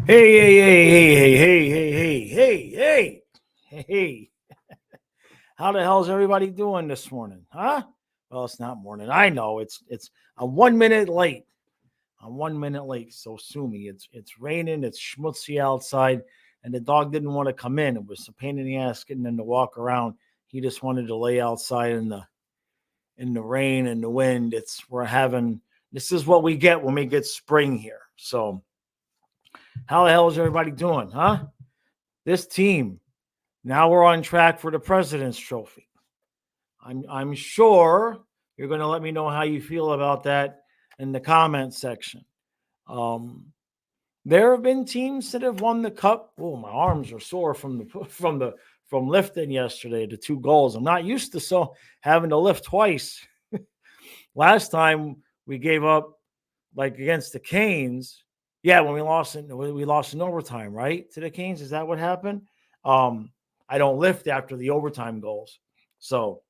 Hey, hey, hey, hey, hey, hey, hey, hey, hey, hey, hey. How the hell's everybody doing this morning? Huh? Well, it's not morning. I know it's I'm 1 minute late. I'm 1 minute late. So sue me. It's raining, it's schmutzy outside, and the dog didn't want to come in. It was a pain in the ass getting him to walk around. He just wanted to lay outside in the rain and the wind. We're having this is what we get when we get spring here. So how the hell is everybody doing? Huh? This team. Now we're on track for the President's Trophy. I'm sure you're going to let me know how you feel about that in the comment section. Um, there have been teams that have won the cup. Oh, my arms are sore from lifting yesterday. The 2 goals. I'm not used to having to lift twice. Last time we gave up like against the Canes. Yeah, when we lost in overtime, right? To the Canes. Is that what happened? I don't lift after the overtime goals. So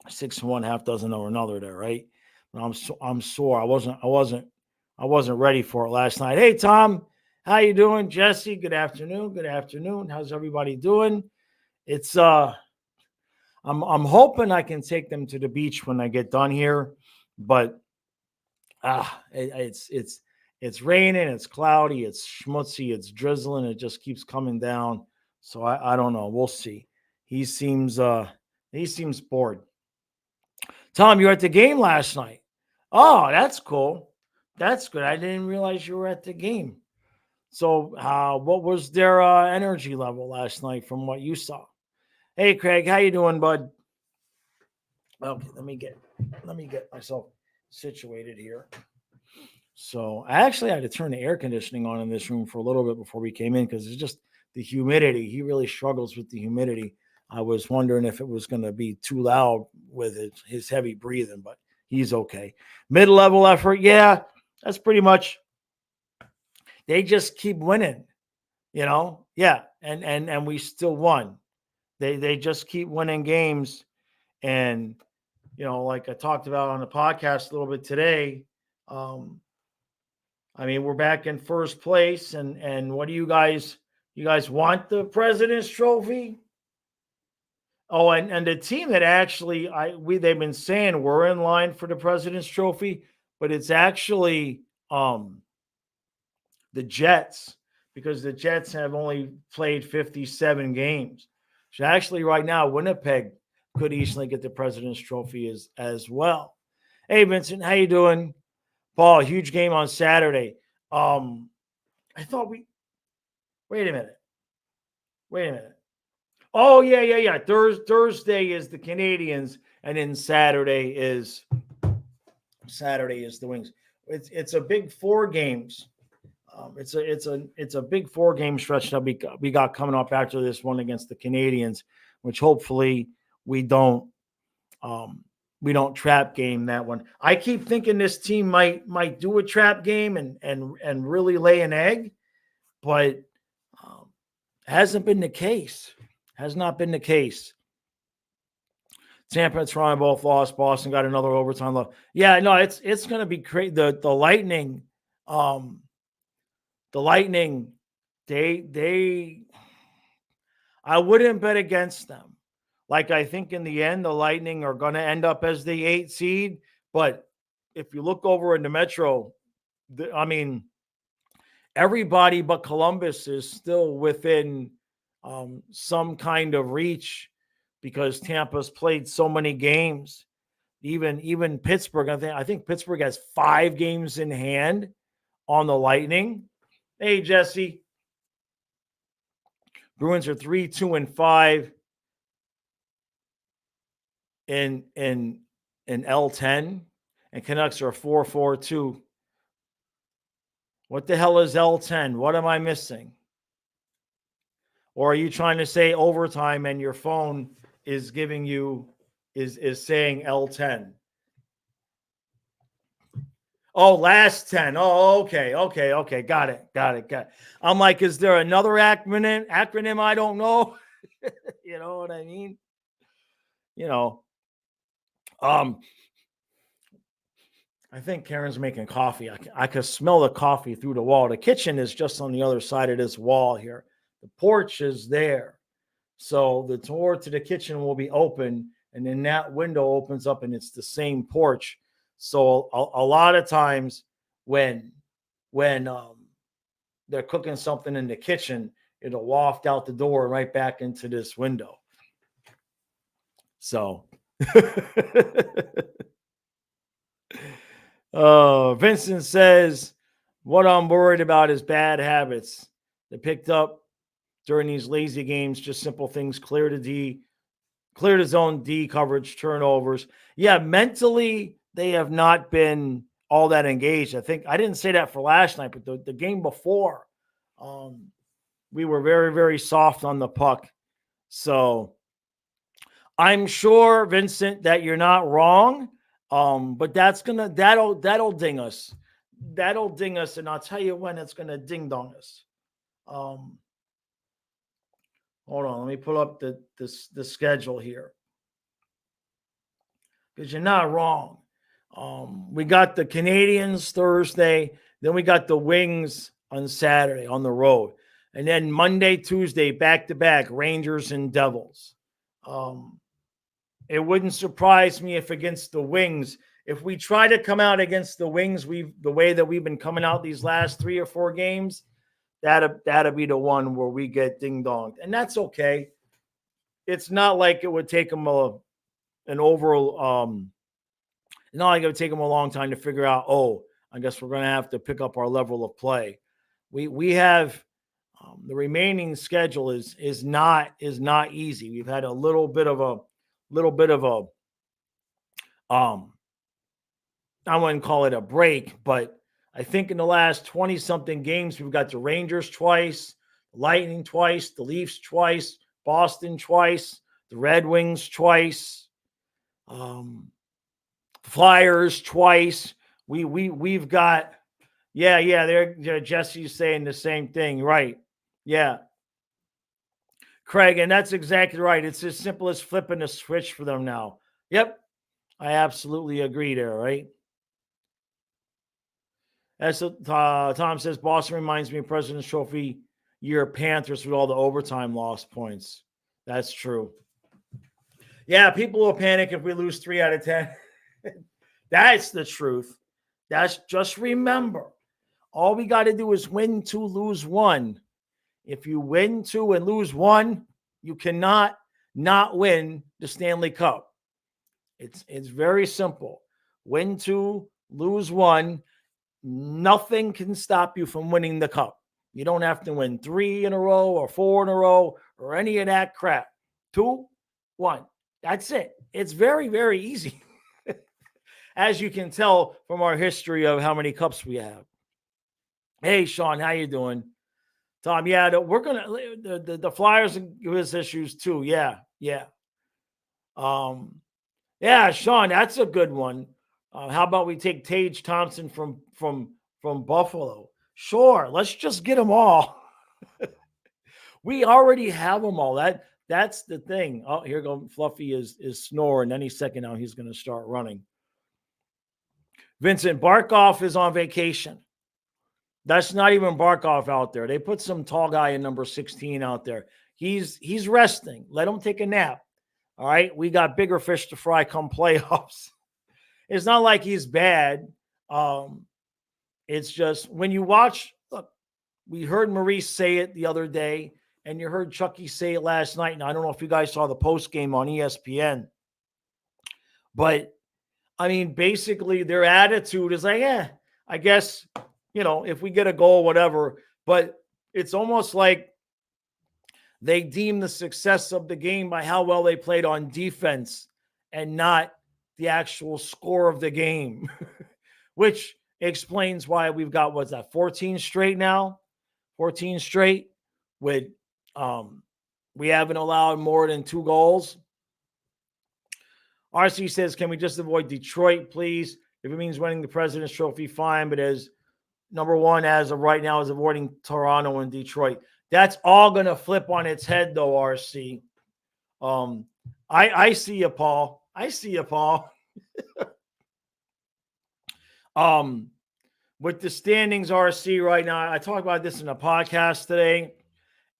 6-1, half dozen or another there, right? But I'm sore. I wasn't ready for it last night. Hey Tom, how you doing? Jesse, good afternoon. Good afternoon. How's everybody doing? It's I'm hoping I can take them to the beach when I get done here, but it's raining, it's cloudy, it's schmutzy, it's drizzling, it just keeps coming down. So I don't know. We'll see. He seems bored. Tom, you were at the game last night. Oh, that's cool. That's good. I didn't realize you were at the game. So, what was their energy level last night from what you saw? Hey, Craig, how you doing, bud? Okay, let me get myself situated here. So, I actually had to turn the air conditioning on in this room for a little bit before we came in because it's just the humidity. He really struggles with the humidity. I was wondering if it was going to be too loud with his heavy breathing, but he's okay. Mid-level effort, yeah, that's pretty much. They just keep winning, yeah, and we still won. They just keep winning games, and like I talked about on the podcast a little bit today. Um, I mean, we're back in first place, and what do you guys? You guys want the President's Trophy? Oh, and the team that actually they've been saying we're in line for the President's Trophy, but it's actually the Jets because the Jets have only played 57 games. So actually, right now, Winnipeg could easily get the President's Trophy as well. Hey, Vincent, how you doing? Paul, huge game on Saturday. I thought we. Wait a minute. Wait a minute. Oh yeah. Thursday is the Canadians, and then Saturday is the Wings. It's a big 4 games. It's a big 4 game stretch that we got coming up after this one against the Canadians, which hopefully we don't um, we don't trap game that one. I keep thinking this team might do a trap game and really lay an egg, but um, hasn't been the case. Has not been the case. Tampa and Toronto both lost. Boston got another overtime loss. Yeah, no, it's going to be crazy. The Lightning, um, the Lightning, they I wouldn't bet against them. Like I think in the end, the Lightning are going to end up as the 8 seed. But if you look over in the Metro, I mean, everybody but Columbus is still within some kind of reach because Tampa's played so many games. Even Pittsburgh, I think Pittsburgh has 5 games in hand on the Lightning. Hey Jesse, Bruins are 3-2-5 in L10, and Canucks are 4-4-2. What the hell is L10? What am I missing? Or are you trying to say overtime and your phone is giving you is saying L10? Oh, last 10. Oh, okay. Got it. I'm like, is there another acronym I don't know? You know what I mean? You know, um, I think Karen's making coffee. I could smell the coffee through the wall. The kitchen is just on the other side of this wall here. The porch is there. So the door to the kitchen will be open, and then that window opens up, and it's the same porch. So a lot of times when they're cooking something in the kitchen, it'll waft out the door right back into this window. So Vincent says, what I'm worried about is bad habits that picked up during these lazy games, just simple things, clear the zone D coverage, turnovers. Yeah, mentally, they have not been all that engaged. I think I didn't say that for last night, but the game before, we were very, very soft on the puck. So I'm sure, Vincent, that you're not wrong. But that'll ding us. That'll ding us, and I'll tell you when it's gonna ding dong us. Um, Hold on, let me pull up the schedule here. Because you're not wrong. We got the Canadians Thursday, then we got the Wings on Saturday on the road. And then Monday, Tuesday, back-to-back, Rangers and Devils. It wouldn't surprise me if against the Wings, if we try to come out against the Wings, the way that we've been coming out these last 3 or 4 games, that'll be the one where we get ding-donged. And that's okay. It's not like it would take them an overall not like it would take them a long time to figure out, oh, I guess we're going to have to pick up our level of play. We have the remaining schedule is not easy. We've had a little bit of a I wouldn't call it a break, but I think in the last 20 something games, we've got the Rangers twice, the Lightning twice, the Leafs twice, Boston twice, the Red Wings twice, Flyers twice. We've got, yeah. They're Jesse's saying the same thing, right? Yeah, Craig, and that's exactly right. It's as simple as flipping a switch for them now. Yep, I absolutely agree there, right? As Tom says, Boston reminds me of President's Trophy year Panthers with all the overtime lost points. That's true. Yeah, people will panic if we lose 3 out of 10. That's the truth. That's just remember, all we got to do is win 2, lose 1. If you win 2 and lose 1, you cannot not win the Stanley Cup. It's very simple. Win 2, lose 1. Nothing can stop you from winning the cup. You don't have to win 3 in a row or 4 in a row or any of that crap. 2, 1. That's it. It's very, very easy. As you can tell from our history of how many cups we have. Hey, Sean, how you doing? Tom, yeah, we're gonna the Flyers give us issues too. Yeah. Yeah, Sean, that's a good one. How about we take Tage Thompson from Buffalo? Sure, let's just get them all. We already have them all. That's the thing. Oh, here go Fluffy is snoring. Any second now, he's going to start running. Vincent Barkov is on vacation. That's not even Barkov out there. They put some tall guy in number 16 out there. He's resting. Let him take a nap. All right. We got bigger fish to fry come playoffs. It's not like he's bad. It's just when you watch, look, we heard Maurice say it the other day, and you heard Chucky say it last night. And I don't know if you guys saw the post game on ESPN, but I mean, basically their attitude is like, I guess, if we get a goal, whatever. But it's almost like they deem the success of the game by how well they played on defense and not the actual score of the game, which explains why we've got, 14 straight now? 14 straight with we haven't allowed more than 2 goals. RC says, can we just avoid Detroit, please? If it means winning the President's Trophy, fine. But as number 1, as of right now, is avoiding Toronto and Detroit. That's all going to flip on its head, though, RC. I see you, Paul. I see you, Paul. With the standings RC right now, I talked about this in a podcast today.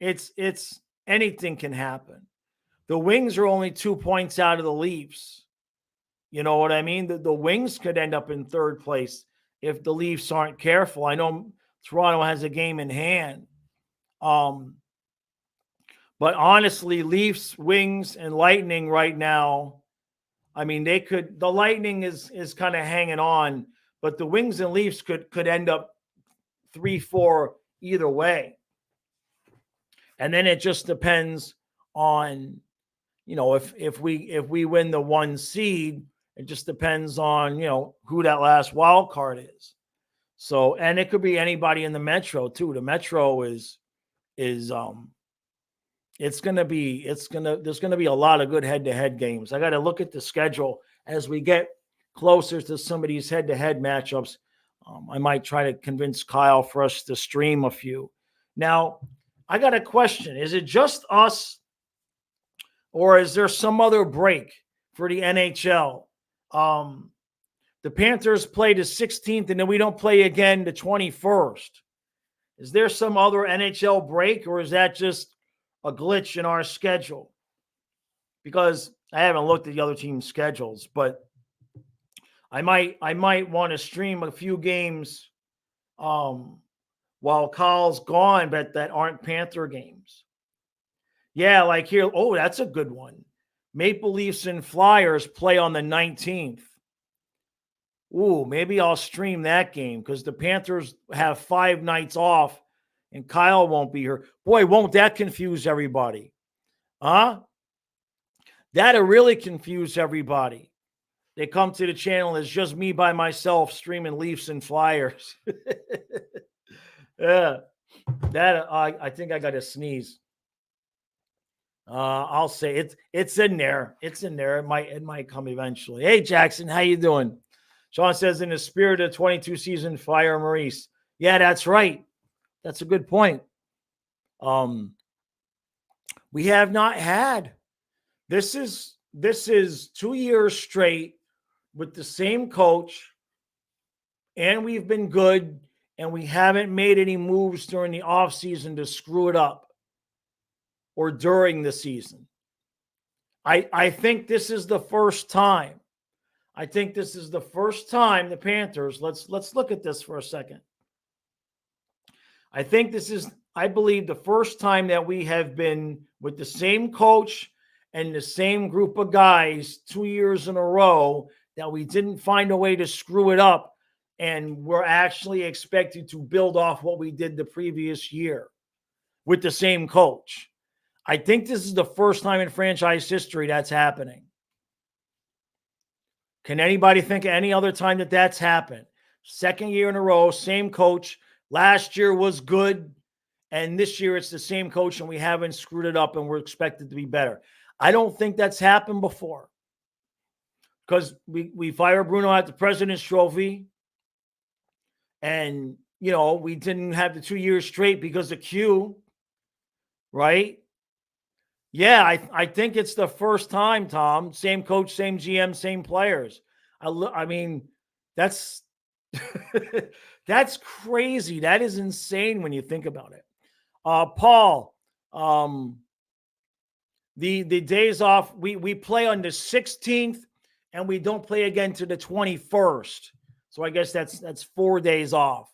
It's anything can happen. The Wings are only 2 points out of the Leafs. You know what I mean? The Wings could end up in third place if the Leafs aren't careful. I know Toronto has a game in hand. But honestly, Leafs, Wings, and Lightning right now, I mean, the Lightning is kind of hanging on, but the Wings and Leafs could end up 3-4 either way. And then it just depends on, if we win the 1 seed, it just depends on, who that last wild card is. So, and it could be anybody in the Metro too. The Metro is there's going to be a lot of good head-to-head games. I got to look at the schedule as we get closer to some of these head-to-head matchups. I might try to convince Kyle for us to stream a few. Now, I got a question. Is it just us, or is there some other break for the NHL? The Panthers play the 16th, and then we don't play again the 21st. Is there some other NHL break, or is that just a glitch in our schedule? Because I haven't looked at the other team's schedules, but I might want to stream a few games while Kyle's gone, but that aren't Panther games. Yeah, like here. Oh, that's a good one. Maple Leafs and Flyers play on the 19th. Ooh, maybe I'll stream that game because the Panthers have 5 nights off and Kyle won't be here. Boy, won't that confuse everybody? Huh? That'll really confuse everybody. They come to the channel, it's just me by myself streaming Leafs and Flyers. Yeah, that I think I got to sneeze. I'll say it's in there. It's in there. It might come eventually. Hey, Jackson, how you doing? Sean says, in the spirit of 22 season, fire Maurice. Yeah, that's right. That's a good point. We have not had. This is 2 years straight with the same coach, and we've been good, and we haven't made any moves during the offseason to screw it up or during the season. I think this is the first time. I think this is the first time the Panthers, let's look at this for a second. I think this is, I believe, the first time that we have been with the same coach and the same group of guys 2 years in a row that we didn't find a way to screw it up, and we're actually expected to build off what we did the previous year with the same coach. I think this is the first time in franchise history that's happening. Can anybody think of any other time that that's happened? Second year in a row, same coach. Last year was good, and this year it's the same coach, and we haven't screwed it up, and we're expected to be better. I don't think that's happened before, because we fired Bruno at the President's Trophy, and, we didn't have the 2 years straight because of Q, right? Yeah, I think it's the first time, Tom. Same coach, same GM, same players. I mean, that's that's crazy. That is insane when you think about it. Paul, the days off, we play on the 16th and we don't play again to the 21st. So I guess that's 4 days off.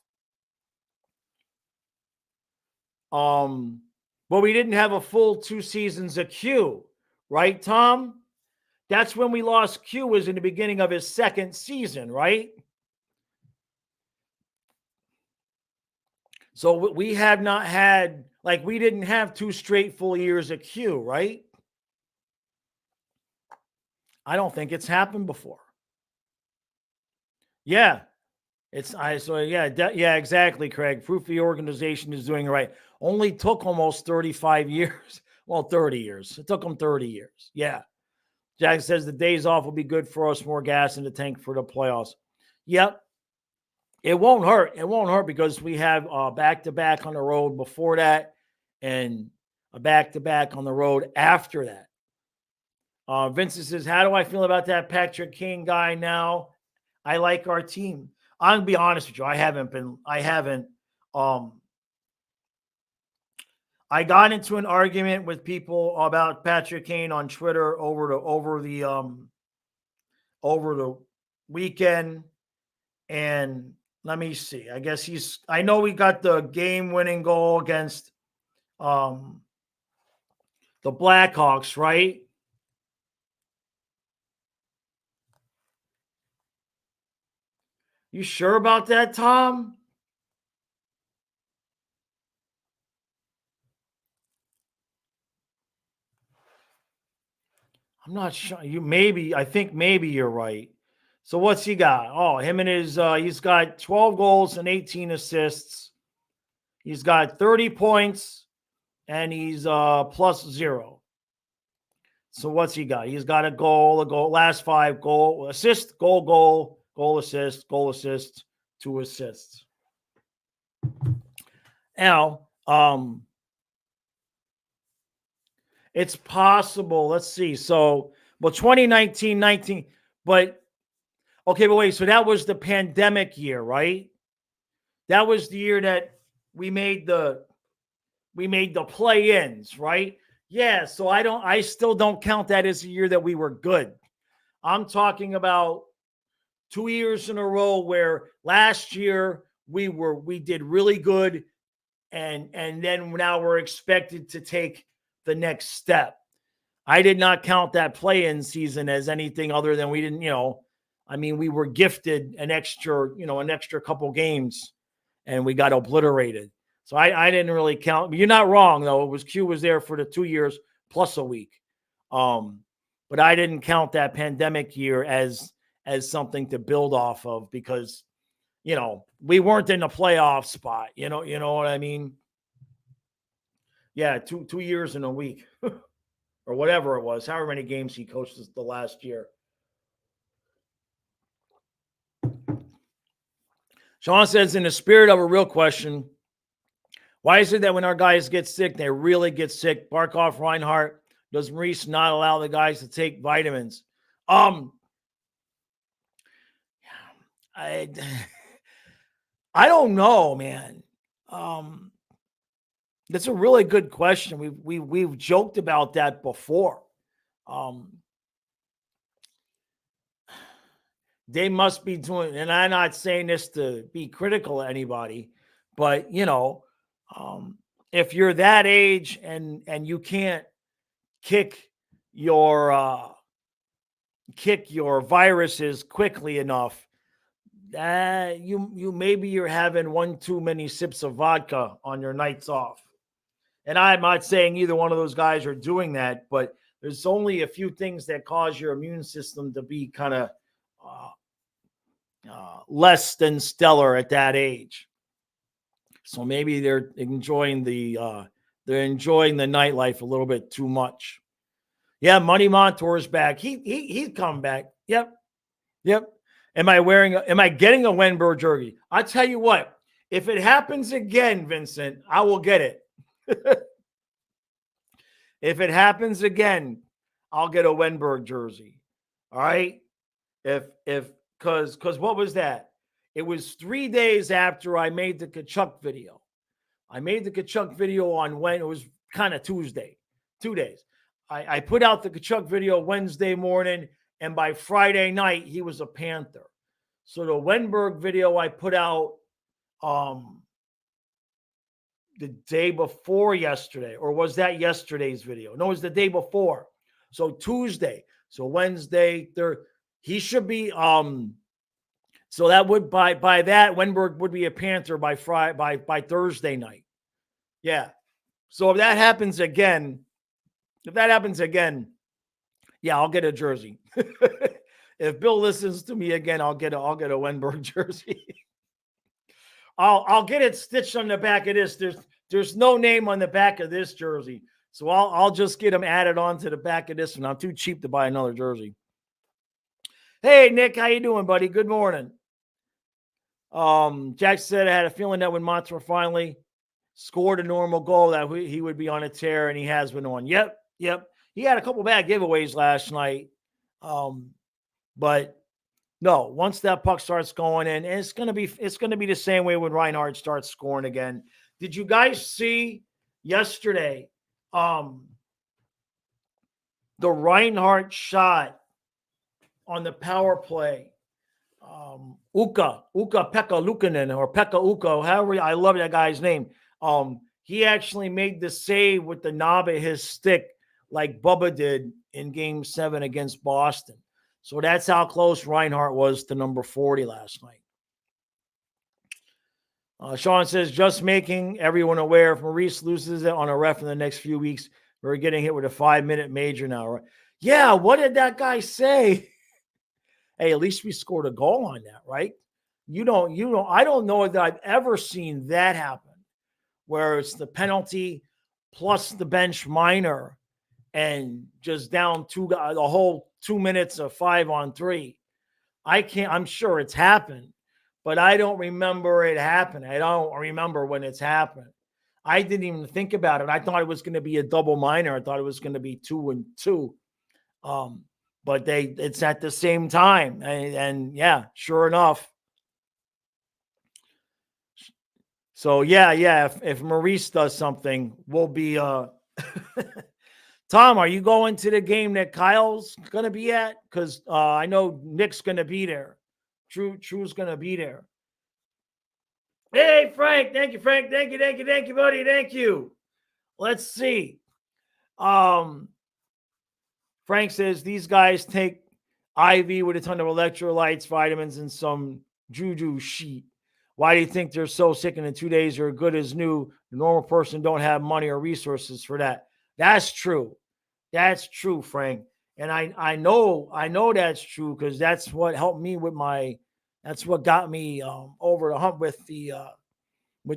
But we didn't have a full 2 seasons of Q, right, Tom? That's when we lost Q, was in the beginning of his second season, right? So we have not had, we didn't have 2 straight full years of Q, right? I don't think it's happened before. Yeah. Yeah, exactly, Craig. Proof the organization is doing it right. Only took almost 35 years. Well, 30 years. It took them 30 years. Yeah. Jack says the days off will be good for us. More gas in the tank for the playoffs. Yep. It won't hurt. It won't hurt because we have back-to-back on the road before that and a back-to-back on the road after that. Vincent says, how do I feel about that Patrick Kane guy now? I like our team. I'm gonna be honest with you. I got into an argument with people about Patrick Kane on Twitter over the weekend. And let me see. I know we got the game winning goal against the Blackhawks, right? You sure about that, Tom? I'm not sure. I think maybe you're right. So what's he got? Oh, he's got 12 goals and 18 assists. He's got 30 points and he's plus 0. So what's he got? He's got a goal, last 5 goal, assist, goal, assist, 2 assists. Now, it's possible. Let's see. So, 2019, but okay, but wait. So that was the pandemic year, right? That was the year that we made the play-ins, right? Yeah. So I still don't count that as a year that we were good. I'm talking about 2 years in a row where last year we did really good, and then now we're expected to take the next step. I did not count that play-in season as anything other than we didn't, we were gifted an extra couple games, and we got obliterated. So I didn't really count. You're not wrong though. Q was there for the 2 years plus a week, but I didn't count that pandemic year as something to build off of because we weren't in the playoff spot. You know what I mean? Yeah, 2 years in a week. Or whatever it was, however many games he coached the last year. Sean says, in the spirit of a real question, why is it that when our guys get sick, they really get sick? Barkov, Reinhart, does Maurice not allow the guys to take vitamins? I don't know, man. That's a really good question. We've joked about that before. They must be doing, and I'm not saying this to be critical of anybody, but if you're that age and you can't kick your viruses quickly enough, maybe you're having one too many sips of vodka on your nights off. And I'm not saying either one of those guys are doing that, but there's only a few things that cause your immune system to be kind of less than stellar at that age. So maybe they're enjoying the nightlife a little bit too much. Yeah, Money Montour's back. He's come back. Yep. Am I getting a Wenberg jersey? I tell you what, if it happens again, Vincent, I will get it. If it happens again, I'll get a Wenberg jersey. All right. Because what was that? It was 3 days after I made the Kachuk video. I made the Kachuk video on when it was kind of Tuesday, 2 days. I put out the Kachuk video Wednesday morning, and by Friday night, he was a Panther. So the Wenberg video I put out the day before yesterday, or was that yesterday's video? No, it was the day before. So Tuesday. So Wednesday, he should be so that would by that Wenberg would be a Panther by Thursday night. Yeah. So if that happens again, yeah, I'll get a jersey. If Bill listens to me again, I'll get a Wenberg jersey. I'll get it stitched on the back of this. There's no name on the back of this jersey. So I'll just get them added on to the back of this one. I'm too cheap to buy another jersey. Hey, Nick, how you doing, buddy? Good morning. Jack said, I had a feeling that when Montour finally scored a normal goal that he would be on a tear, and he has been on. Yep. He had a couple bad giveaways last night. But No, once that puck starts going in, it's gonna be the same way when Reinhardt starts scoring again. Did you guys see yesterday the Reinhardt shot on the power play? Pekka Luukkonen or Pekka Ukko, however, I love that guy's name. He actually made the save with the knob of his stick like Bubba did in Game 7 against Boston. So that's how close Reinhardt was to number 40 last night. Sean says, just making everyone aware if Maurice loses it on a ref in the next few weeks, we're getting hit with a 5-minute major now. Right? Yeah, what did that guy say? Hey, at least we scored a goal on that, right? I don't know that I've ever seen that happen where it's the penalty plus the bench minor and just down the whole 2 minutes of 5-on-3. I'm sure it's happened, but I don't remember it happening. I don't remember when it's happened. I didn't even think about it. I thought it was going to be a double minor. I thought it was going to be 2-2. But it's at the same time. And yeah, sure enough. So yeah. If Maurice does something, we'll be Tom, are you going to the game that Kyle's going to be at? Because I know Nick's going to be there. True's going to be there. Hey, Frank. Thank you, Frank. Thank you, buddy. Thank you. Let's see. Frank says these guys take IV with a ton of electrolytes, vitamins, and some juju sheet. Why do you think they're so sick and in 2 days are good as new? The normal person don't have money or resources for that. That's true. That's true, Frank. And I know that's true because that's what helped me with that's what got me over the hump with the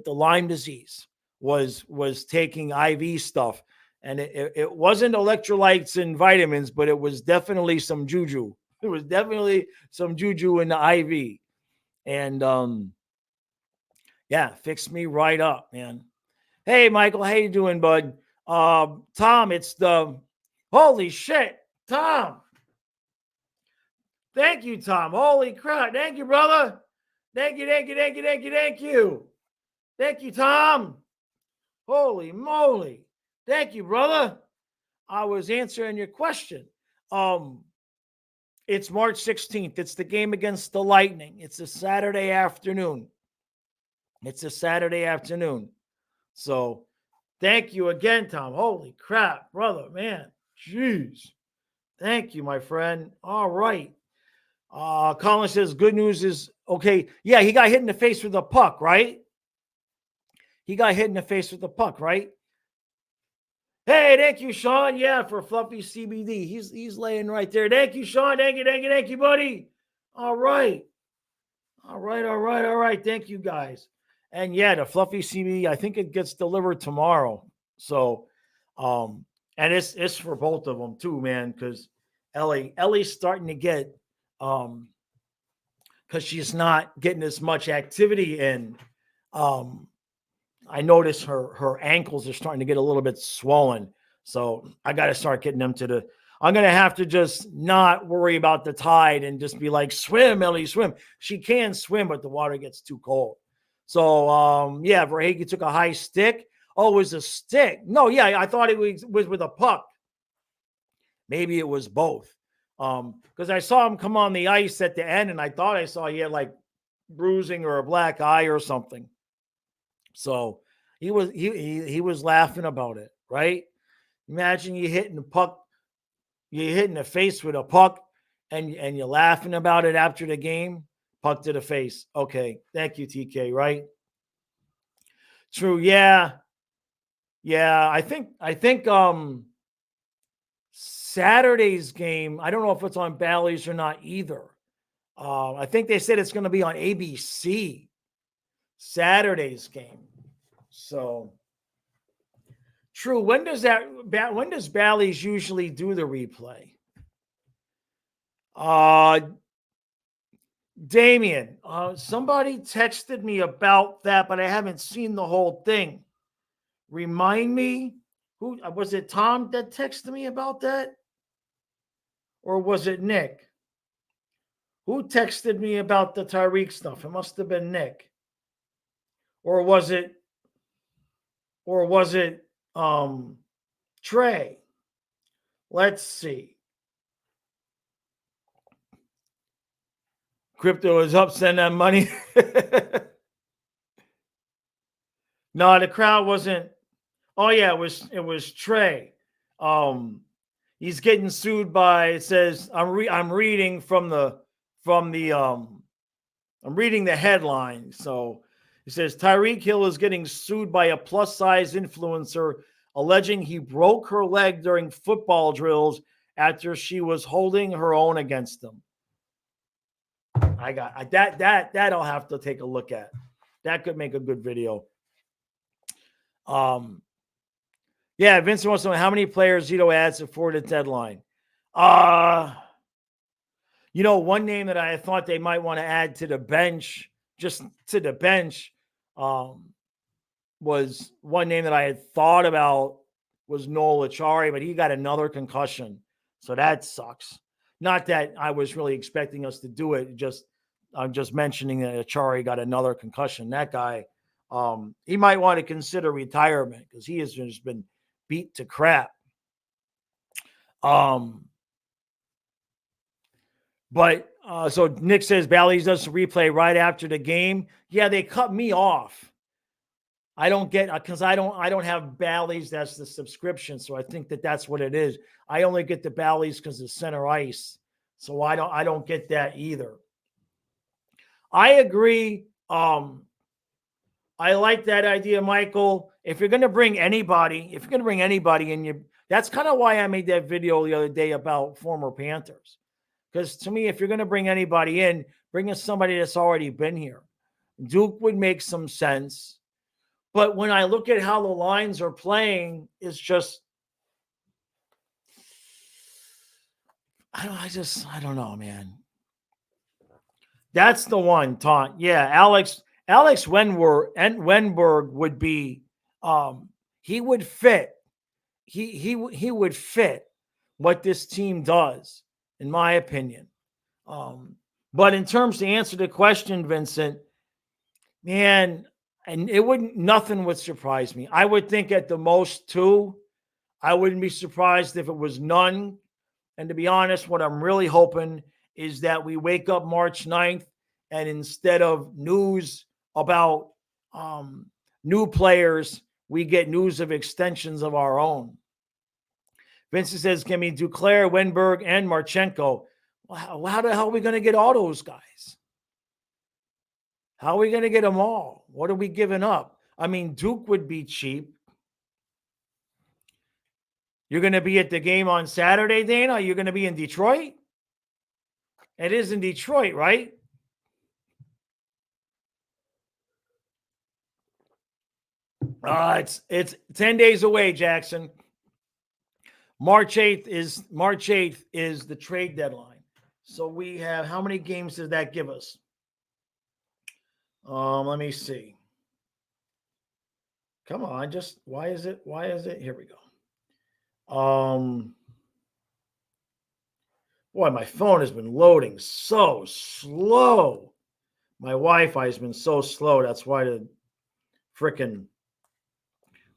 Lyme disease was taking IV stuff. And it wasn't electrolytes and vitamins, but it was definitely some juju. It was definitely some juju in the IV. And yeah, fixed me right up, man. Hey, Michael, how you doing, bud? Tom, it's the holy shit, Tom. Thank you, Tom. Holy crap. Thank you, brother. Thank you. Thank you, Tom. Holy moly. Thank you, brother. I was answering your question. It's March 16th. It's the game against the Lightning. It's a Saturday afternoon. So thank you again, Tom. Holy crap, brother, man. Jeez. Thank you, my friend. All right. Colin says, good news is, okay. Yeah, he got hit in the face with a puck, right? Hey, thank you, Sean. Yeah, for Fluffy CBD. He's laying right there. Thank you, Sean. Thank you, buddy. All right. Thank you, guys. And yeah, the Fluffy CBD, I think it gets delivered tomorrow. So, and it's for both of them too, man, because Ellie's starting to get, because she's not getting as much activity in. I notice her ankles are starting to get a little bit swollen. So I got to start getting them I'm going to have to just not worry about the tide and just be like, swim, Ellie, swim. She can swim, but the water gets too cold. So, yeah, Verhaeghe took a high stick. Oh, it was a stick. No, yeah, I thought it was with a puck. Maybe it was both. Because I saw him come on the ice at the end, and I thought I saw he had like bruising or a black eye or something. So he was laughing about it, right? Imagine you hitting the puck, you hitting the face with a puck, and you're laughing about it after the game. Puck to the face. Okay, thank you, TK. Right? True. Yeah. I think Saturday's game. I don't know if it's on Bally's or not either. I think they said it's going to be on ABC. Saturday's game. So true. When does Bally's usually do the replay? Damien, somebody texted me about that, but I haven't seen the whole thing. Remind me, who was it? Tom that texted me about that, or was it Nick? Who texted me about the Tyreek stuff? It must have been Nick. Or was it Trey? Let's see. Crypto is up, send that money. No, the crowd wasn't. Oh yeah, it was Trey. He's getting sued by, it says, I'm reading I'm reading the headline. So it says Tyreek Hill is getting sued by a plus size influencer alleging he broke her leg during football drills after she was holding her own against him. I got that I'll have to take a look at. That could make a good video. Yeah, Vincent wants to know how many players Zito adds before the deadline. One name that I thought they might want to add to the bench, just to the bench, was one name that I had thought about was Noel Achari, but he got another concussion. So that sucks. Not that I was really expecting us to do it. I'm just mentioning that Achari got another concussion. That guy, he might want to consider retirement because he has just been beat to crap. But so Nick says Bally's does a replay right after the game. Yeah, they cut me off. I don't get, because I don't have Bally's. That's the subscription. So I think that's what it is. I only get the Bally's because of center ice. So I don't get that either. I agree. I like that idea, Michael. If you're going to bring anybody in, that's kind of why I made that video the other day about former Panthers. Because to me, if you're going to bring anybody in, bring in somebody that's already been here. Duke would make some sense. But when I look at how the lines are playing, it's just, I don't know, man. That's the one, Taunt. Yeah, Alex Wenberg would be, he would fit. He would fit what this team does, in my opinion. But in terms to answer the question, Vincent, man, and nothing would surprise me. I would think at the most 2. I wouldn't be surprised if it was none. And to be honest, what I'm really hoping is that we wake up March 9th and instead of news about new players, we get news of extensions of our own. Vincent says, can we Duclair, Wenberg, and Marchenko? Well, how the hell are we going to get all those guys? How are we going to get them all? What are we giving up? I mean, Duke would be cheap. You're going to be at the game on Saturday, Dana? You're going to be in Detroit? It is in Detroit, right? It's 10 days away, Jackson. March 8th is the trade deadline. So we have, how many games does that give us? Let me see. Come on, why is it? Here we go. Boy, my phone has been loading so slow. My Wi-Fi has been so slow. That's why the freaking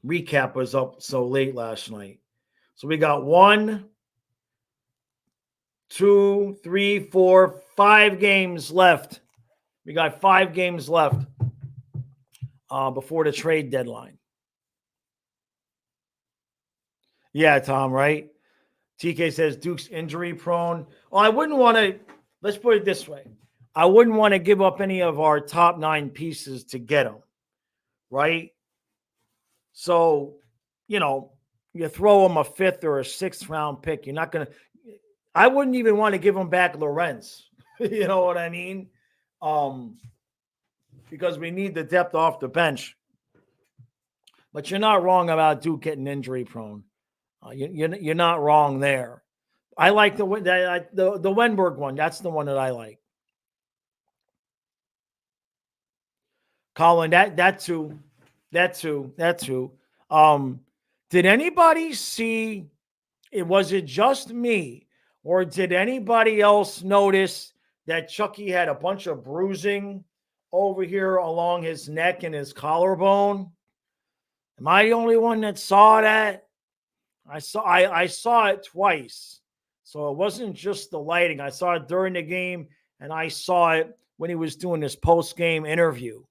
recap was up so late last night. So we got 1, 2, 3, 4, 5 games left. We got 5 games left before the trade deadline. Yeah, Tom, right? TK says Duke's injury prone. Well, I wouldn't want to, let's put it this way. I wouldn't want to give up any of our top 9 pieces to get them, right? So, you throw them a 5th or a 6th round pick. You're not going to, I wouldn't even want to give them back Lorenz. You know what I mean? Because we need the depth off the bench. But you're not wrong about Duke getting injury prone. You're not wrong there. I like the Wenberg one. That's the one that I like. Colin, that too. Did anybody see? Was it just me, or did anybody else notice that Chucky had a bunch of bruising over here along his neck and his collarbone? Am I the only one that saw that? I saw it twice. So it wasn't just the lighting. I saw it during the game, and I saw it when he was doing his post-game interview.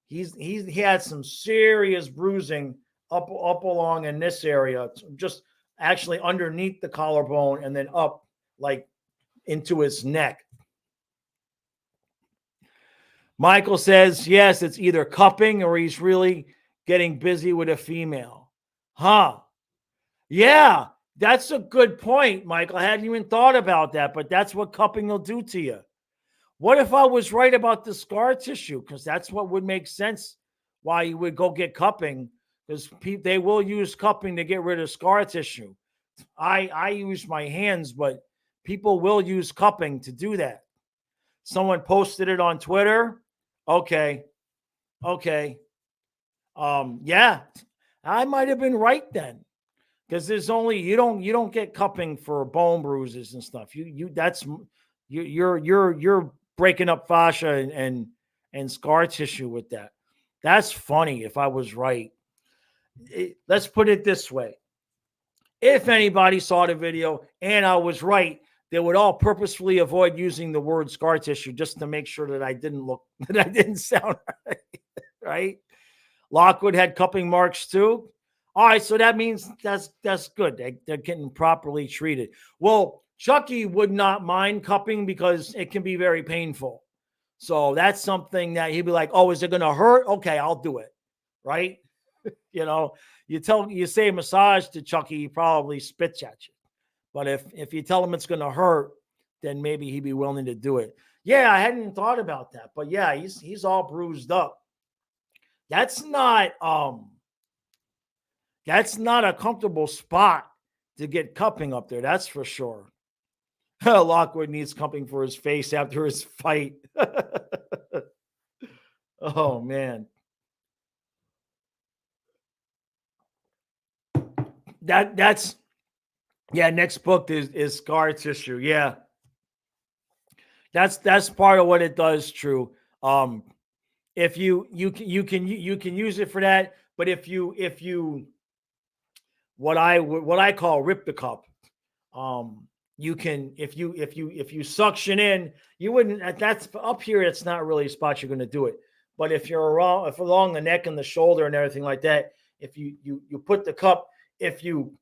He had some serious bruising up along in this area, just actually underneath the collarbone and then up like into his neck. Michael says, yes, it's either cupping or he's really getting busy with a female. Huh. Yeah, that's a good point, Michael. I hadn't even thought about that, but that's what cupping will do to you. What if I was right about the scar tissue? Because that's what would make sense why you would go get cupping, because they will use cupping to get rid of scar tissue. I use my hands, but people will use cupping to do that. Someone posted it on Twitter. Okay. Yeah, I might have been right then. Because there's only you don't get cupping for bone bruises and stuff. You're breaking up fascia and scar tissue with that. That's funny. If I was right, let's put it this way: if anybody saw the video and I was right, they would all purposefully avoid using the word scar tissue just to make sure that I didn't sound right. Right? Lockwood had cupping marks too. All right, so that means that's good. They're getting properly treated. Well, Chucky would not mind cupping because it can be very painful. So that's something that he'd be like, "Oh, is it going to hurt? Okay, I'll do it." Right? You say massage to Chucky, he probably spits at you. But if you tell him it's going to hurt, then maybe he'd be willing to do it. Yeah, I hadn't thought about that, but yeah, he's all bruised up. That's not a comfortable spot to get cupping up there. That's for sure. Lockwood needs cupping for his face after his fight. Oh man. That's next book is scar tissue. Yeah. That's part of what it does, True. If you can use it for that, but if you what I call rip the cup, you can if you suction in, you wouldn't. That's up here. It's not really a spot you're going to do it. But if along the neck and the shoulder and everything like that, if you put the cup, if you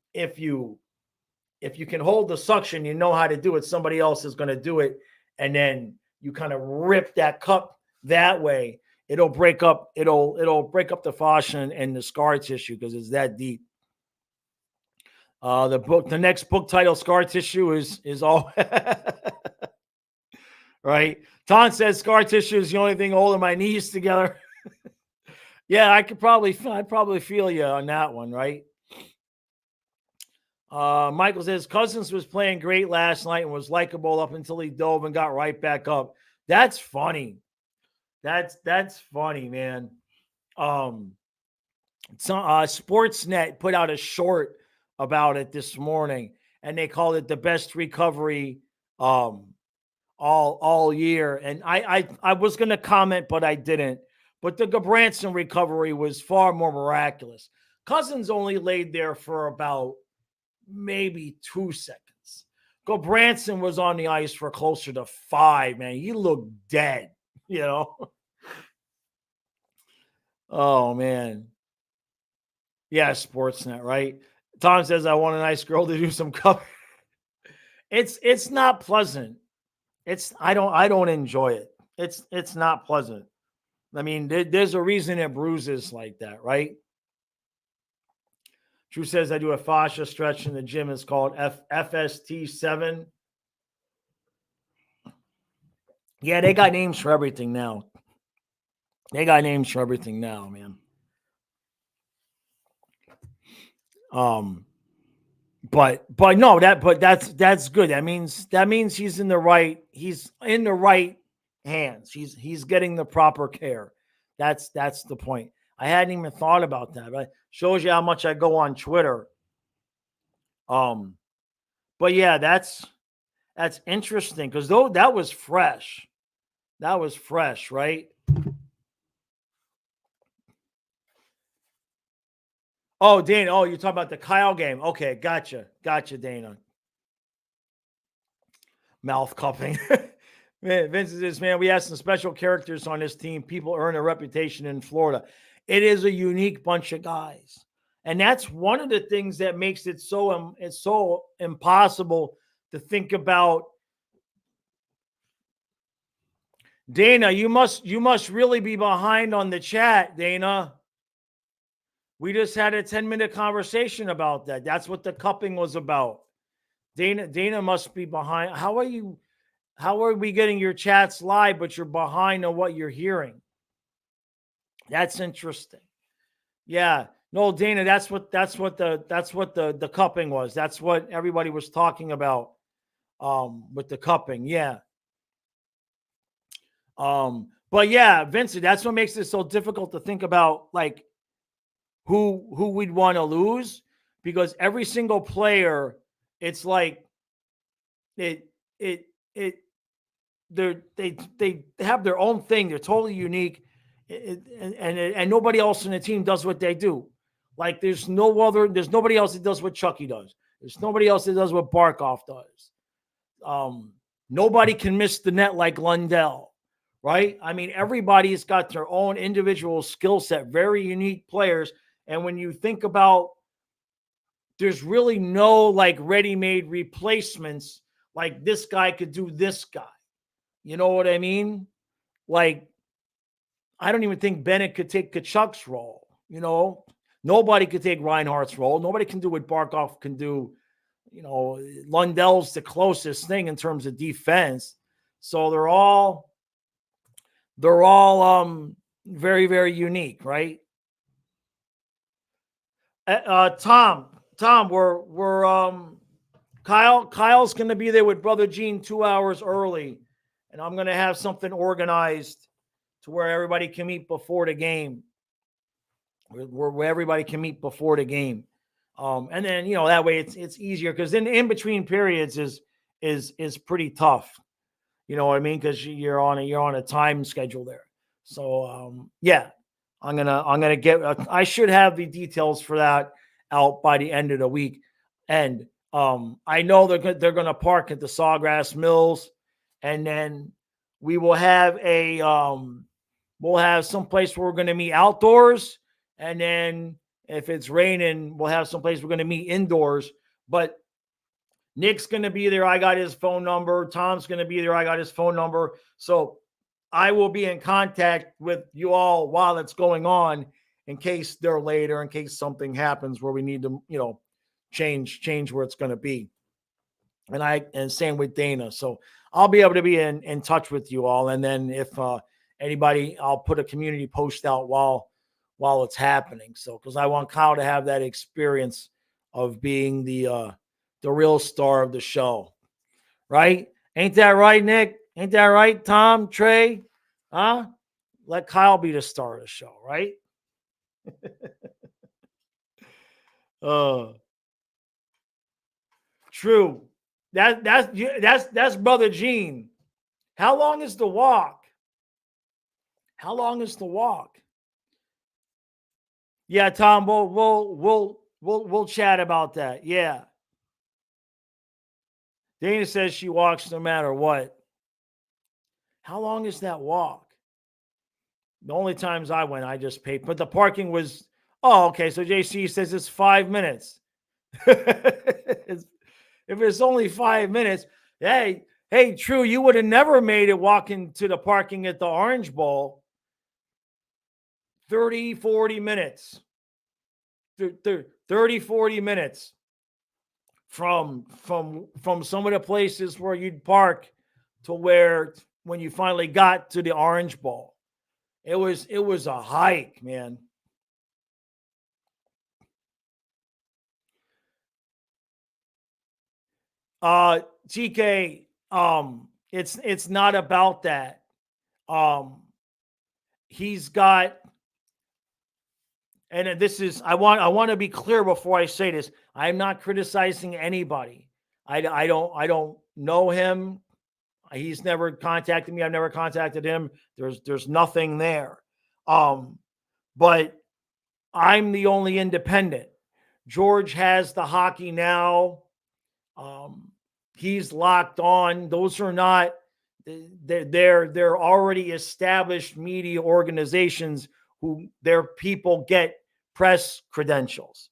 can hold the suction, you know how to do it. Somebody else is going to do it, and then you kind of rip that cup that way. It'll break up the fascia and the scar tissue because it's that deep. The next book title, Scar Tissue, is all right. Ton says scar tissue is the only thing holding my knees together. Yeah, I'd probably feel you on that one, right? Michael says Cousins was playing great last night and was likable up until he dove and got right back up. That's funny. That's funny, man. Sportsnet put out a short about it this morning, and they called it the best recovery all year. And I was going to comment, but I didn't. But the Gabranson recovery was far more miraculous. Cousins only laid there for about maybe 2 seconds. Gabranson was on the ice for closer to 5, man. He looked dead, Oh, man. Yeah, Sportsnet, right? Tom says, I want a nice girl to do some cover. It's not pleasant. I don't enjoy it. It's not pleasant. I mean, there's a reason it bruises like that, right? Drew says I do a fascia stretch in the gym. It's called FST7. Yeah, they got names for everything now. Man. But no, that's good. That means he's in the right hands. He's getting the proper care. That's the point. I hadn't even thought about that. But shows you how much I go on Twitter. But yeah, That's interesting because though that was fresh. That was fresh, right? Oh, Dana. Oh, you're talking about the Kyle game. Okay, gotcha, Dana. Mouth cupping. Man, Vince says, man, we have some special characters on this team. People earn a reputation in Florida. It is a unique bunch of guys. And that's one of the things that makes it so it's so impossible to think about. Dana, you must really be behind on the chat, Dana. We just had a 10-minute conversation about that. That's what the cupping was about. Dana must be behind. How are we getting your chats live, but you're behind on what you're hearing? That's interesting. Yeah. No, Dana, that's what the cupping was. That's what everybody was talking about with the cupping. Yeah. But yeah, Vincent, that's what makes it so difficult to think about, like, who we'd want to lose, because every single player, it's like they have their own thing. They're totally unique, and nobody else in the team does what they do. Like there's nobody else that does what Chucky does. There's nobody else that does what Barkov does. Nobody can miss the net like Lundell, right? I mean, everybody's got their own individual skill set, very unique players. And when you think about, there's really no like ready-made replacements. Like this guy could do this guy. You know what I mean? Like, I don't even think Bennett could take Kachuk's role. You know, nobody could take Reinhardt's role. Nobody can do what Barkov can do. You know, Lundell's the closest thing in terms of defense. So they're all very, very unique, right? Tom, we're Kyle's going to be there with Brother Gene 2 hours early, and I'm going to have something organized to where everybody can meet before the game. Where everybody can meet before the game, and then that way it's easier, because in between periods is pretty tough. You know what I mean? Because you're on a time schedule there. So yeah, I'm gonna get. I should have the details for that out by the end of the week, and I know they're gonna park at the Sawgrass Mills, and then we will have we'll have some place where we're gonna meet outdoors, and then if it's raining, we'll have some place we're gonna meet indoors. But Nick's going to be there. I got his phone number. Tom's going to be there. I got his phone number. So I will be in contact with you all while it's going on, in case they're late or in case something happens where we need to, change where it's going to be. And same with Dana. So I'll be able to be in touch with you all. And then if anybody, I'll put a community post out while it's happening. So, because I want Kyle to have that experience of being the real star of the show, right? Ain't that right, Nick? Ain't that right, Tom, Trey? Huh? Let Kyle be the star of the show, right? True. That's Brother Gene. How long is the walk? How long is the walk? Yeah, Tom, we'll chat about that. Yeah. Dana says she walks no matter what. How long is that walk? The only times I went, I just paid. But the parking was, okay. So JC says it's 5 minutes. If it's only 5 minutes, hey, true, you would have never made it walking to the parking at the Orange Bowl. 30, 40 minutes. 30, 40 minutes. From some of the places where you'd park to where when you finally got to the Orange Bowl, it was a hike, man. TK, it's not about that. He's got, and this is, I want to be clear before I say this. I'm not criticizing anybody. I don't know him. He's never contacted me. I've never contacted him. There's nothing there. But I'm the only independent. George has the Hockey Now. He's locked on. Those are not. They're already established media organizations who their people get press credentials.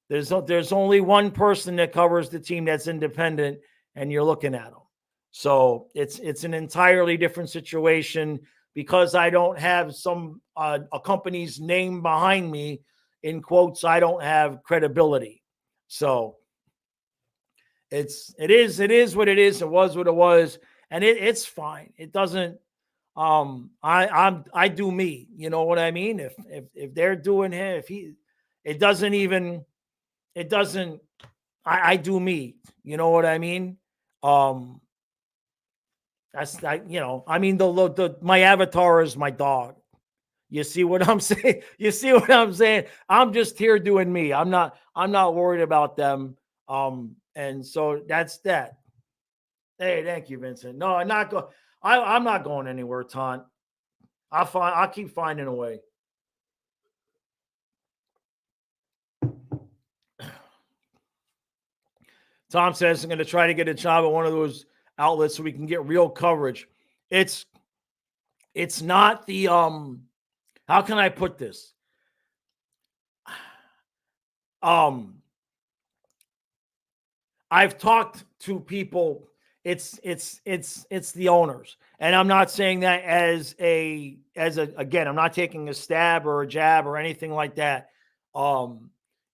There's only one person that covers the team that's independent, and you're looking at them. So it's an entirely different situation because I don't have some a company's name behind me. In quotes, I don't have credibility. So it is what it is. It was what it was, and it's fine. It doesn't. I do me. You know what I mean? If they're doing him, it doesn't even. It doesn't. I do me. You know what I mean? That's I mean the my avatar is my dog. You see what I'm saying? You see what I'm saying? I'm just here doing me. I'm not worried about them. And so that's that. Hey, thank you, Vincent. No, I'm not going. I'm not going anywhere, Taunt. I'll keep finding a way. Tom says I'm going to try to get a job at one of those outlets so we can get real coverage. It's not the how can I put this? I've talked to people. It's the owners, and I'm not saying that as a again. I'm not taking a stab or a jab or anything like that.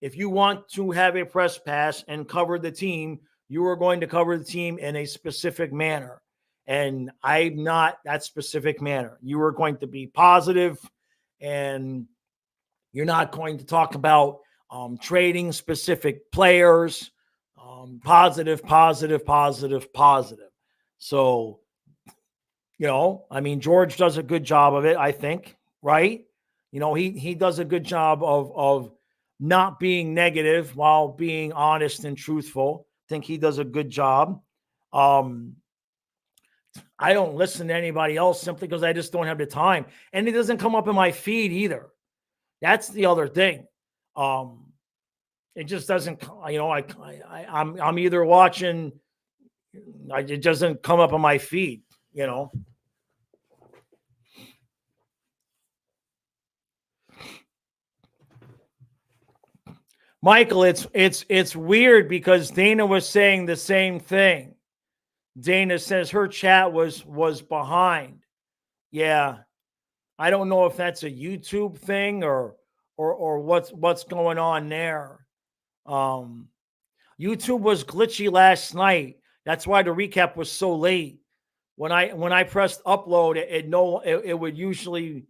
If you want to have a press pass and cover the team, you are going to cover the team in a specific manner, and I'm not that specific manner. You are going to be positive, and you're not going to talk about trading specific players. Positive. So, I mean, George does a good job of it, I think, right? He does a good job of not being negative while being honest and truthful. I think he does a good job. I don't listen to anybody else simply because I just don't have the time. And it doesn't come up in my feed either. That's the other thing. It just doesn't, I'm either watching, it doesn't come up on my feed, Michael, it's weird because Dana was saying the same thing. Dana says her chat was behind. Yeah. I don't know if that's a YouTube thing or what's going on there. YouTube was glitchy last night. That's why the recap was so late. When I pressed upload, it would usually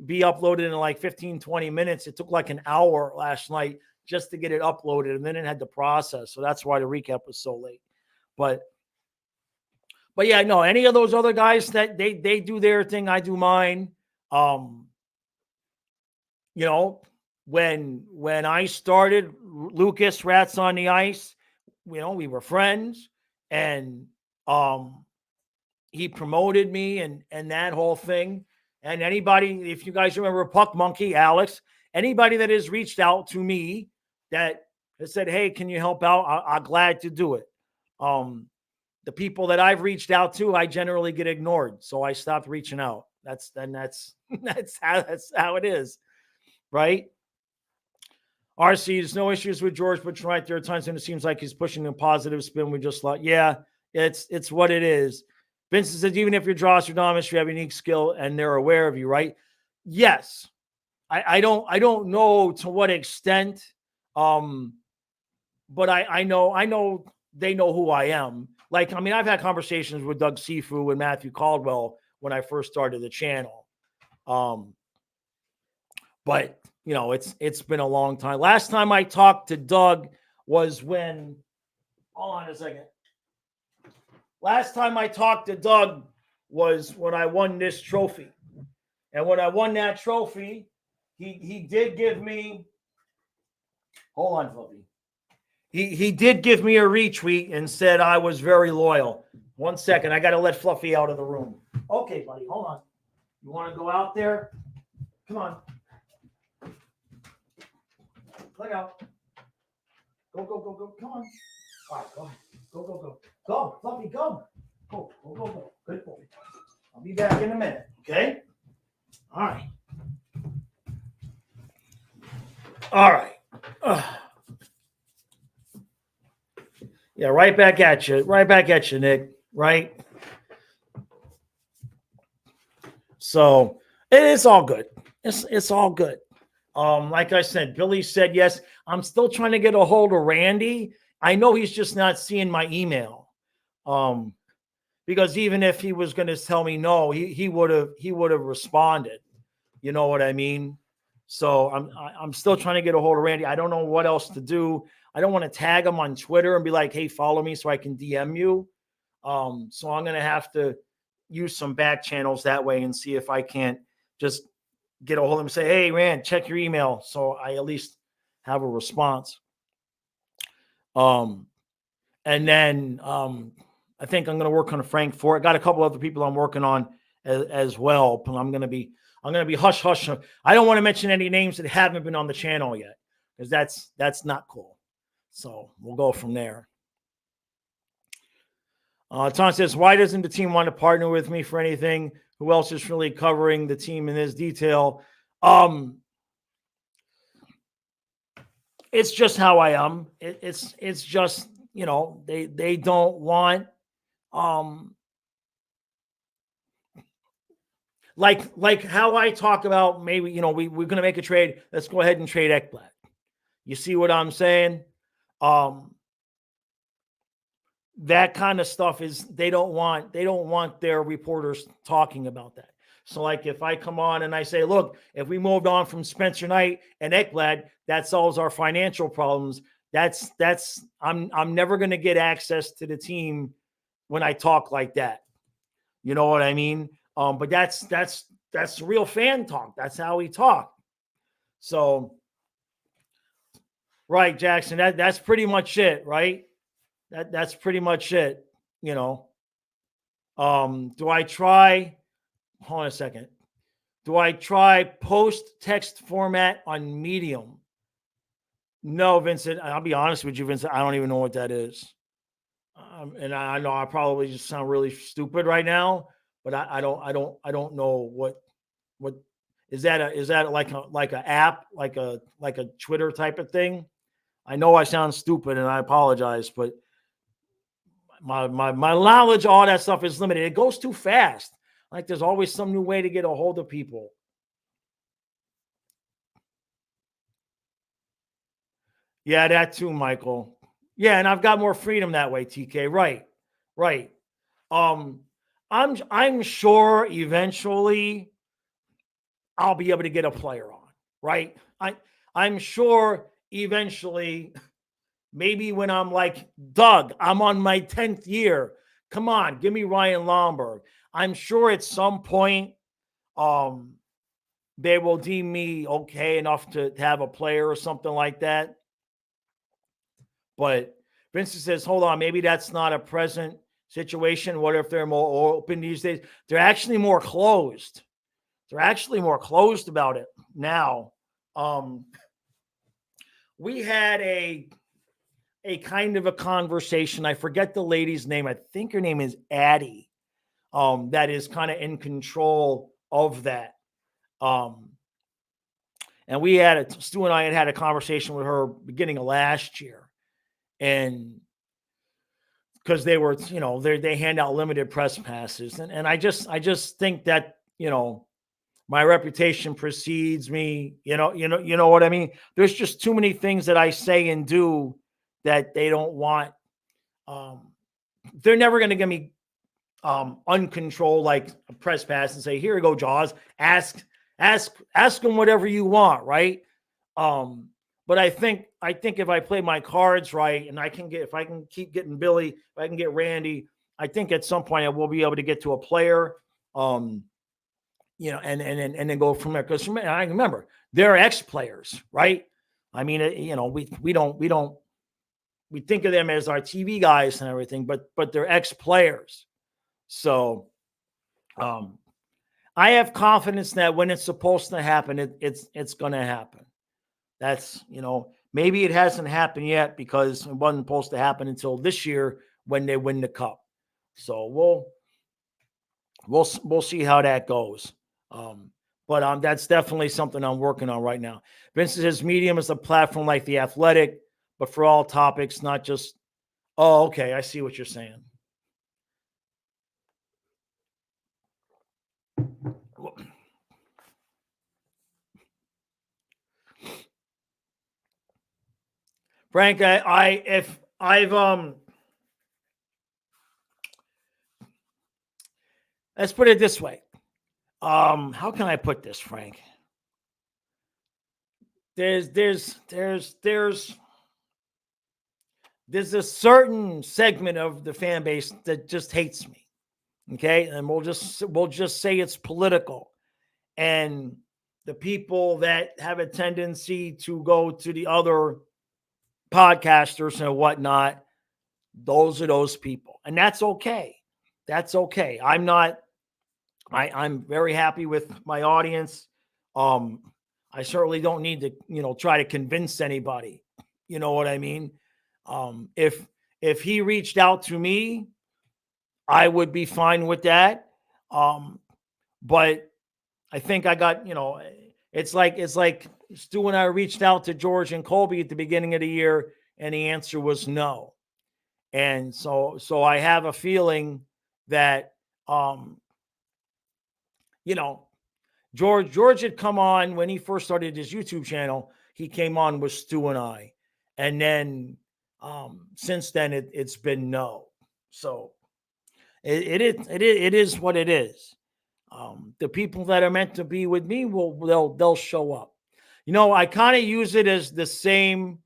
be uploaded in like 15, 20 minutes. It took like an hour last night just to get it uploaded, and then it had to process. So that's why the recap was so late. But yeah, no, any of those other guys that they do their thing, I do mine. When I started Lucas Rats on the Ice, we were friends, and he promoted me and that whole thing. And anybody, if you guys remember Puck Monkey, Alex, anybody that has reached out to me that has said, hey, can you help out? I'm glad to do it. The people that I've reached out to, I generally get ignored. So I stopped reaching out. That's how it is. Right? RC, there's no issues with George, but right there are times when it seems like he's pushing a positive spin. We just like, yeah, it's what it is. Vincent says, even if you're Nostradamus, you have a unique skill and they're aware of you, right? Yes. I don't know to what extent, but I know they know who I am. Like, I mean, I've had conversations with Doug Sifu and Matthew Caldwell when I first started the channel. But it's been a long time. Last time I talked to Doug was when, hold on a second. Last time I talked to Doug was when I won this trophy. And when I won that trophy, he did give me, hold on, Fluffy. He did give me a retweet and said I was very loyal. 1 second, I got to let Fluffy out of the room. Okay, buddy, hold on. You want to go out there? Come on. Look out. Go, go, go, go. Come on. All right, go ahead. Go, go, go. Go, Fluffy, go. Go, go, go, go. Good boy. I'll be back in a minute, okay? All right. All right. Yeah, right back at you. Right back at you, Nick. Right? So it's all good. It's all good. Like I said, Billy said yes. I'm still trying to get a hold of Randy. I know he's just not seeing my email. Because even if he was going to tell me no, he would have responded. You know what I mean? So I'm still trying to get a hold of Randy. I don't know what else to do. I don't want to tag him on Twitter and be like, hey, follow me so I can DM you. So I'm going to have to use some back channels that way and see if I can't just get a hold of him and say, hey, Rand, check your email. So I at least have a response. And then I think I'm going to work on a Frank Ford. I got a couple other people I'm working on as well. But I'm going to be hush hush. I don't want to mention any names that haven't been on the channel yet because that's not cool. So we'll go from there. Tom says, why doesn't the team want to partner with me for anything? Who else is really covering the team in this detail? It's just how I am. It's just, they don't want, like how I talk about maybe, we're going to make a trade. Let's go ahead and trade Ekblad. You see what I'm saying? That kind of stuff is they don't want their reporters talking about that. So like if I come on and I say, look, if we moved on from Spencer Knight and Ekblad, that solves our financial problems. I'm never going to get access to the team when I talk like that. You know what I mean? But that's real fan talk. That's how we talk. So right, Jackson, that's pretty much it, right? That's pretty much it, Do I try? Hold on a second. Do I try post text format on Medium? No, Vincent. I'll be honest with you, Vincent. I don't even know what that is. And I know I probably just sound really stupid right now, but I don't know what is that? Is that like an app, like a Twitter type of thing? I know I sound stupid, and I apologize, but my knowledge, all that stuff is limited. It goes too fast. Like there's always some new way to get a hold of people. Yeah, that too, Michael. Yeah, and I've got more freedom that way, TK. Right. I'm sure eventually I'll be able to get a player on, right? I'm sure eventually, maybe when I'm like, Doug, I'm on my 10th year. Come on, give me Ryan Lomberg. I'm sure at some point they will deem me okay enough to have a player or something like that. But Vincent says, hold on, maybe that's not a present situation. What if they're more open these days? They're actually more closed. They're actually more closed about it now. We had a kind of a conversation. I forget the lady's name. I think her name is Addie. That is kind of in control of that. And we had Stu and I had a conversation with her beginning of last year, and because they were, they hand out limited press passes, and I just think that my reputation precedes me. You know what I mean. There's just too many things that I say and do that they don't want. They're never going to give me uncontrolled like a press pass and say, here you go, Jaws, ask them whatever you want, right? But I think if I play my cards right, and if I can keep getting Billy, if I can get Randy, I think at some point I will be able to get to a player, and then go from there. Because I remember they're ex-players, right? I mean, we don't we think of them as our TV guys and everything, but they're ex-players. So I have confidence that when it's supposed to happen, it's going to happen. That's, maybe it hasn't happened yet because it wasn't supposed to happen until this year when they win the cup. So we'll see how that goes. But that's definitely something I'm working on right now. Vince says Medium is a platform like The Athletic, but for all topics, not just. Oh, okay, I see what you're saying. Frank, let's put it this way. How can I put this, Frank? There's a certain segment of the fan base that just hates me. Okay, and we'll just say it's political, and the people that have a tendency to go to the other podcasters and whatnot, those are those people, and that's okay. That's okay. I'm very happy with my audience. I certainly don't need to, try to convince anybody. You know what I mean? If he reached out to me, I would be fine with that. But I think I got, it's like Stu and I reached out to George and Colby at the beginning of the year, and the answer was no. And so I have a feeling that, George had come on when he first started his YouTube channel. He came on with Stu and I, and then since then it's been no. So it is what it is. The people that are meant to be with me they'll show up. I kind of use it as the same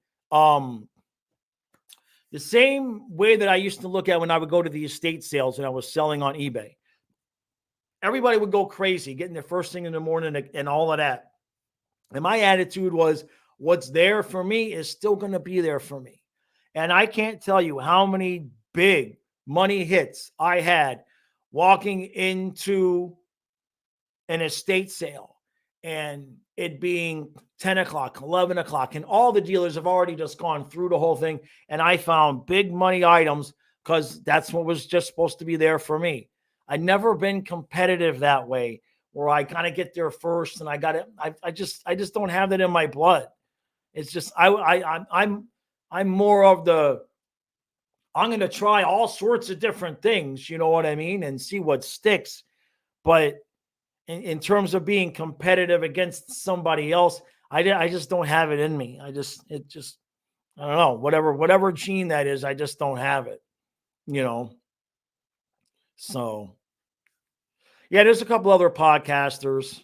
way that I used to look at when I would go to the estate sales and I was selling on eBay. Everybody would go crazy, getting there first thing in the morning and all of that. And my attitude was, what's there for me is still going to be there for me. And I can't tell you how many big money hits I had walking into an estate sale and it being 10 o'clock, 11 o'clock, and all the dealers have already just gone through the whole thing. And I found big money items because that's what was just supposed to be there for me. I've never been competitive that way where I kind of get there first and I got it. I just don't have that in my blood. It's just, I'm more of the, I'm going to try all sorts of different things, you know what I mean? And see what sticks. But in terms of being competitive against somebody else, I just don't have it in me. I don't know, whatever gene that is, I just don't have it, So yeah, there's a couple other podcasters.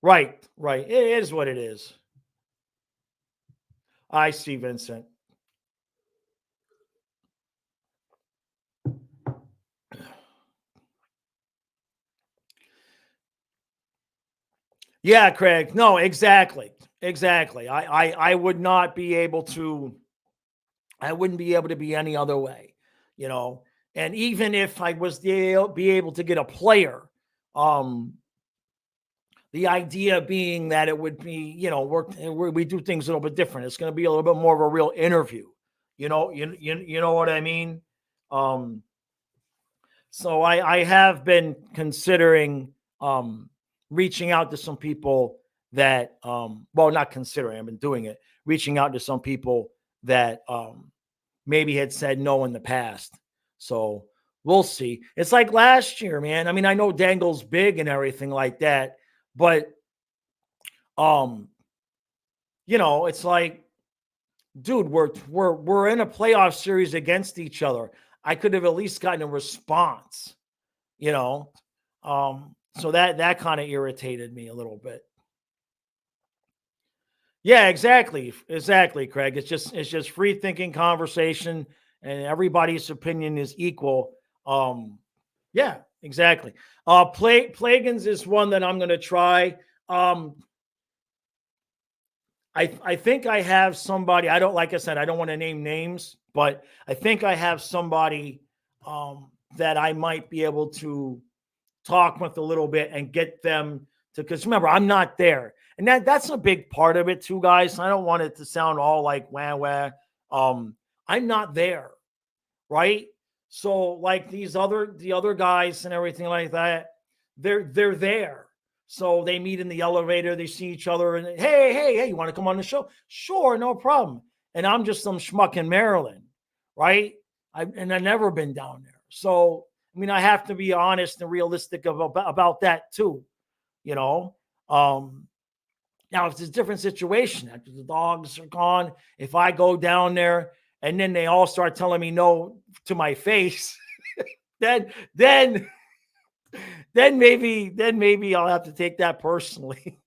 Right. It is what it is. I see, Vincent. Yeah, Craig. No, exactly. I would not be able to. I wouldn't be able to be any other way, And even if I was be able to get a player, the idea being that it would be, we do things a little bit different. It's going to be a little bit more of a real interview, you know what I mean? So I have been considering reaching out to some people that, not considering, I've been doing it, reaching out to some people that maybe had said no in the past. So we'll see. It's like last year, man. I mean, I know Dangle's big and everything like that, but it's like, dude, we're in a playoff series against each other. I could have at least gotten a response, so that kind of irritated me a little bit. Yeah, exactly, Craig. It's just free thinking conversation, and everybody's opinion is equal. Yeah, exactly. Plagans is one that I'm going to try. I think I have somebody. I don't, like I said, I don't want to name names, but I think I have somebody that I might be able to talk with a little bit and get them to, because remember, I'm not there. And that's a big part of it too, guys. I don't want it to sound all like wah wah. I'm not there, right? So like the other guys and everything like that, they're there. So they meet in the elevator, they see each other, and hey, you want to come on the show? Sure, no problem. And I'm just some schmuck in Maryland, right? I've never been down there. So I mean, I have to be honest and realistic about that too, you know. Um, Now, if it's a different situation, after the dogs are gone, if I go down there and then they all start telling me no to my face, then then then maybe I'll have to take that personally,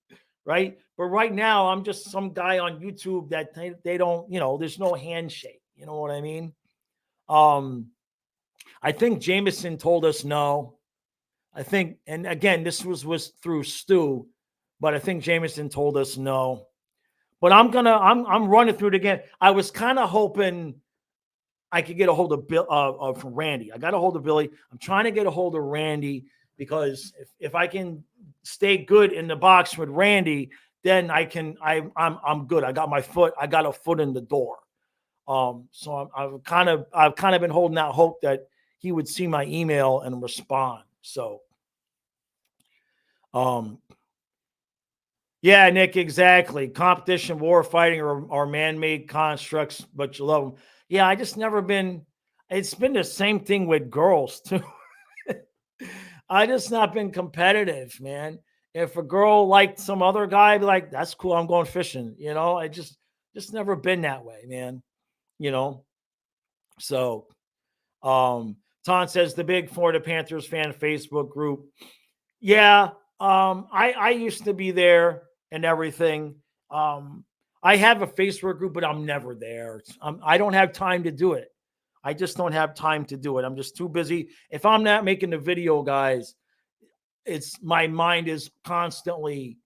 right? But right now, I'm just some guy on YouTube that they don't, there's no handshake. You know what I mean? Um, I think Jameson told us no. I think, and again, this was through Stu, but I think Jameson told us no. But I'm running through it again. I was kind of hoping I could get a hold of Bill from Randy. I got a hold of Billy. I'm trying to get a hold of Randy because if I can stay good in the box with Randy, then I'm good. I got a foot in the door. So I've kind of been holding out hope that he would see my email and respond. So um yeah, Nick, exactly. Competition, war, fighting, or man-made constructs, but you love them. Yeah, I just never been. It's been the same thing with girls too. I just not been competitive, man. If a girl liked some other guy, I'd be like, that's cool. I'm going fishing. I just never been that way, man. You know. So, Ton says the big Florida Panthers fan Facebook group. Yeah, I used to be there and everything. I have a Facebook group, but I'm never there. I don't have time to do it. I just don't have time to do it. I'm just too busy. If I'm not making the video, guys, it's my mind is constantly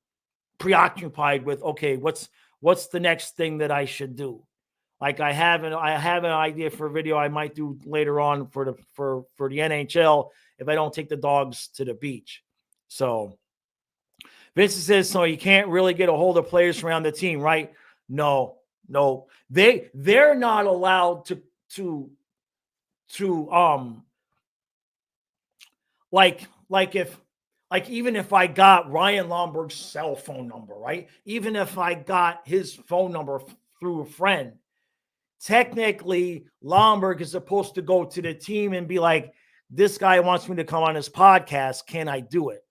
preoccupied with, okay, what's the next thing that I should do? Like I have an idea for a video I might do later on for the NHL if I don't take the dogs to the beach. So Vincent says, so you can't really get a hold of players around the team, right? No. They're not allowed to like even if I got Ryan Lomberg's cell phone number, right? Even if I got his phone number through a friend, technically Lomberg is supposed to go to the team and be like, this guy wants me to come on his podcast. Can I do it?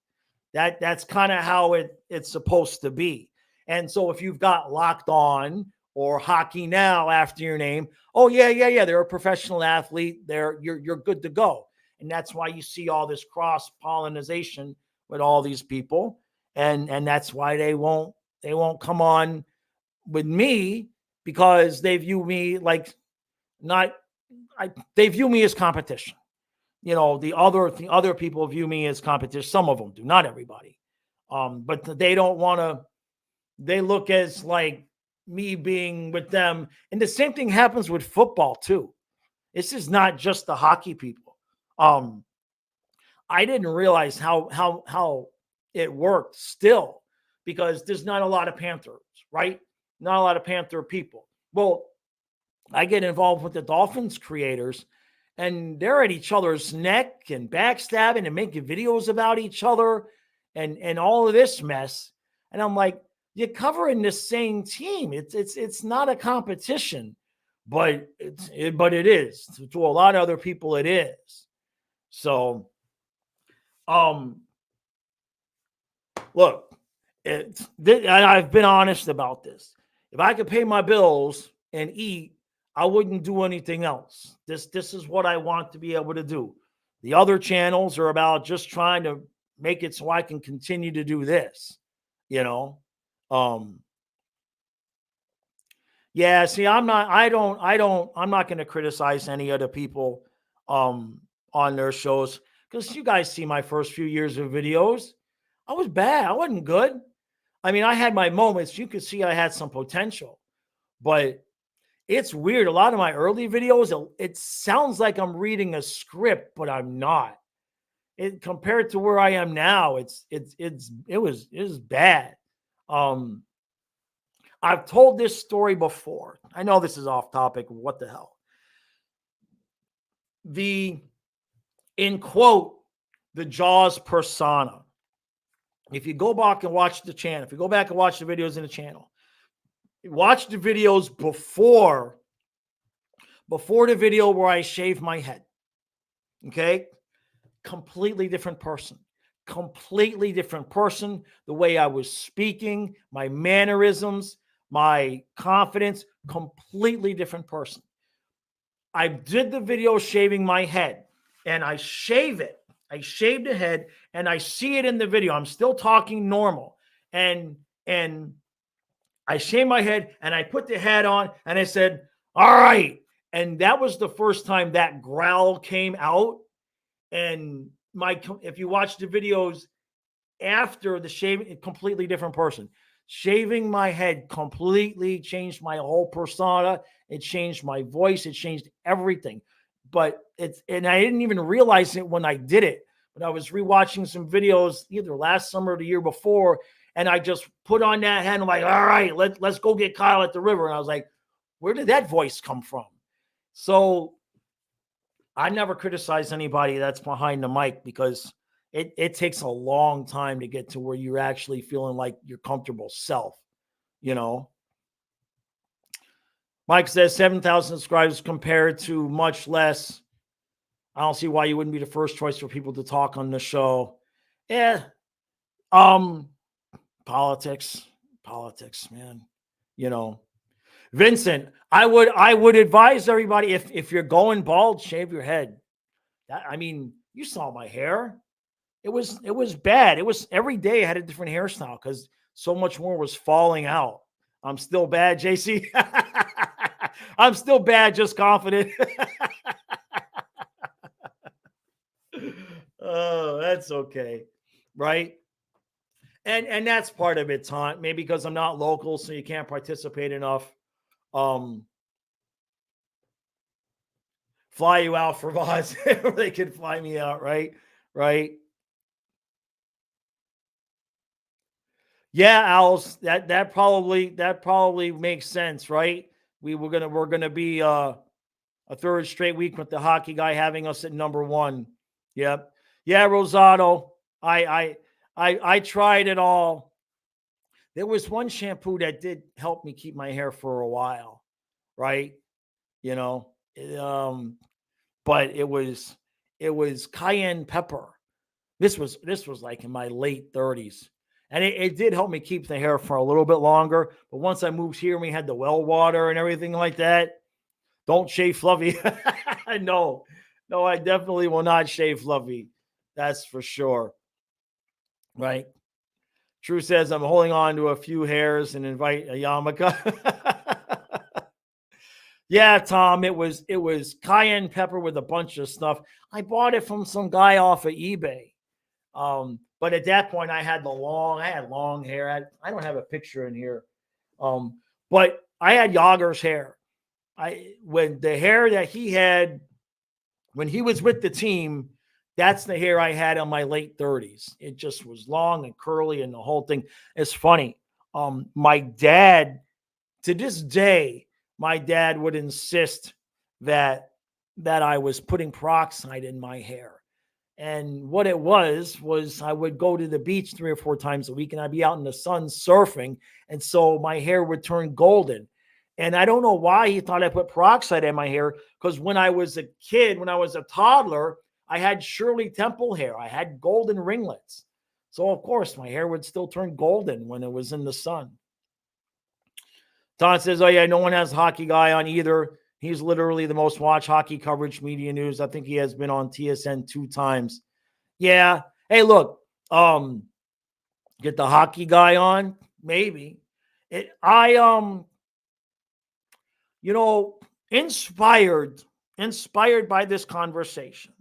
That's kind of how it's supposed to be. And so if you've got Locked On or Hockey Now after your name, oh yeah, they're a professional athlete. You're good to go. And that's why you see all this cross pollination with all these people, and that's why they won't come on with me because they view me like they view me as competition. The other people view me as competition. Some of them do, not everybody. But they don't want to. They look as like me being with them, and the same thing happens with football too. This is not just the hockey people. I didn't realize how it worked still because there's not a lot of Panthers, right? Not a lot of Panther people. Well, I get involved with the Dolphins creators, and they're at each other's neck and backstabbing and making videos about each other and all of this mess. And I'm like, you're covering the same team. It's not a competition, but it is to a lot of other people. It is. So, look, I've been honest about this. If I could pay my bills and eat, I wouldn't do anything else. This is what I want to be able to do. The other channels are about just trying to make it so I can continue to do this, you know. Yeah, see, I'm not going to criticize any other people on their shows because you guys see my first few years of videos. I was bad. I wasn't good. I mean, I had my moments. You could see I had some potential, but it's weird. A lot of my early videos, it sounds like I'm reading a script, but I'm not. It compared to where I am now, it was bad. Um, I've told this story before. I know this is off topic. What the hell? In quote, the Jaws persona. If you go back and watch the channel, if you go back and watch the videos in the channel, watch the videos before the video where I shave my head. Okay? Completely different person. Completely different person. The way I was speaking, my mannerisms, my confidence, completely different person. I did the video shaving my head and I shave it. I shaved the head and I see it in the video. I'm still talking normal. And I shaved my head and I put the hat on and I said, all right. And that was the first time that growl came out. And if you watch the videos after the shaving, a completely different person. Shaving my head completely changed my whole persona. It changed my voice. It changed everything. But and I didn't even realize it when I did it. But I was rewatching some videos either last summer or the year before, and I just put on that hat and I'm like, all right, let's go get Kyle at the river. And I was like, where did that voice come from? So I never criticize anybody that's behind the mic because it takes a long time to get to where you're actually feeling like your comfortable self, you know. Mike says 7,000 subscribers compared to much less. I don't see why you wouldn't be the first choice for people to talk on the show. Yeah. Politics, man. You know. Vincent, I would advise everybody if you're going bald, shave your head. I mean, you saw my hair. It was bad. It was every day I had a different hairstyle because so much more was falling out. I'm still bad, JC. I'm still bad, just confident. Oh, that's okay. Right. And that's part of it, Tom. Maybe because I'm not local, so you can't participate enough. Fly you out for Voz. They could fly me out, right? Right. Yeah, Owls. That probably makes sense, right? We're gonna be a third straight week with the hockey guy having us at number one. Yep. Yeah, Rosado. I tried it all. There was one shampoo that did help me keep my hair for a while, right? You know, but it was cayenne pepper. This was like in my late 30s. And it did help me keep the hair for a little bit longer. But once I moved here and we had the well water and everything like that, don't shave Fluffy. No, I definitely will not shave Fluffy. That's for sure. Right. True says I'm holding on to a few hairs and invite a yarmulke. Yeah, Tom, it was cayenne pepper with a bunch of stuff. I bought it from some guy off of eBay. But at that point, I had long hair. I don't have a picture in here. But I had Yager's hair. When the hair that he had when he was with the team, that's the hair I had in my late 30s. It just was long and curly and the whole thing. It's funny. My dad, to this day, my dad would insist that I was putting peroxide in my hair. And what it was I would go to the beach 3 or 4 times a week and I'd be out in the sun surfing. And so my hair would turn golden. And I don't know why he thought I put peroxide in my hair, because when I was a kid, when I was a toddler, I had Shirley Temple hair. I had golden ringlets. So, of course, my hair would still turn golden when it was in the sun. Don says, oh, yeah, no one has Hockey Guy on either. He's literally the most watched hockey coverage media news. I think he has been on TSN 2 times. Yeah. Hey, look, get the Hockey Guy on, maybe. Inspired by this conversation,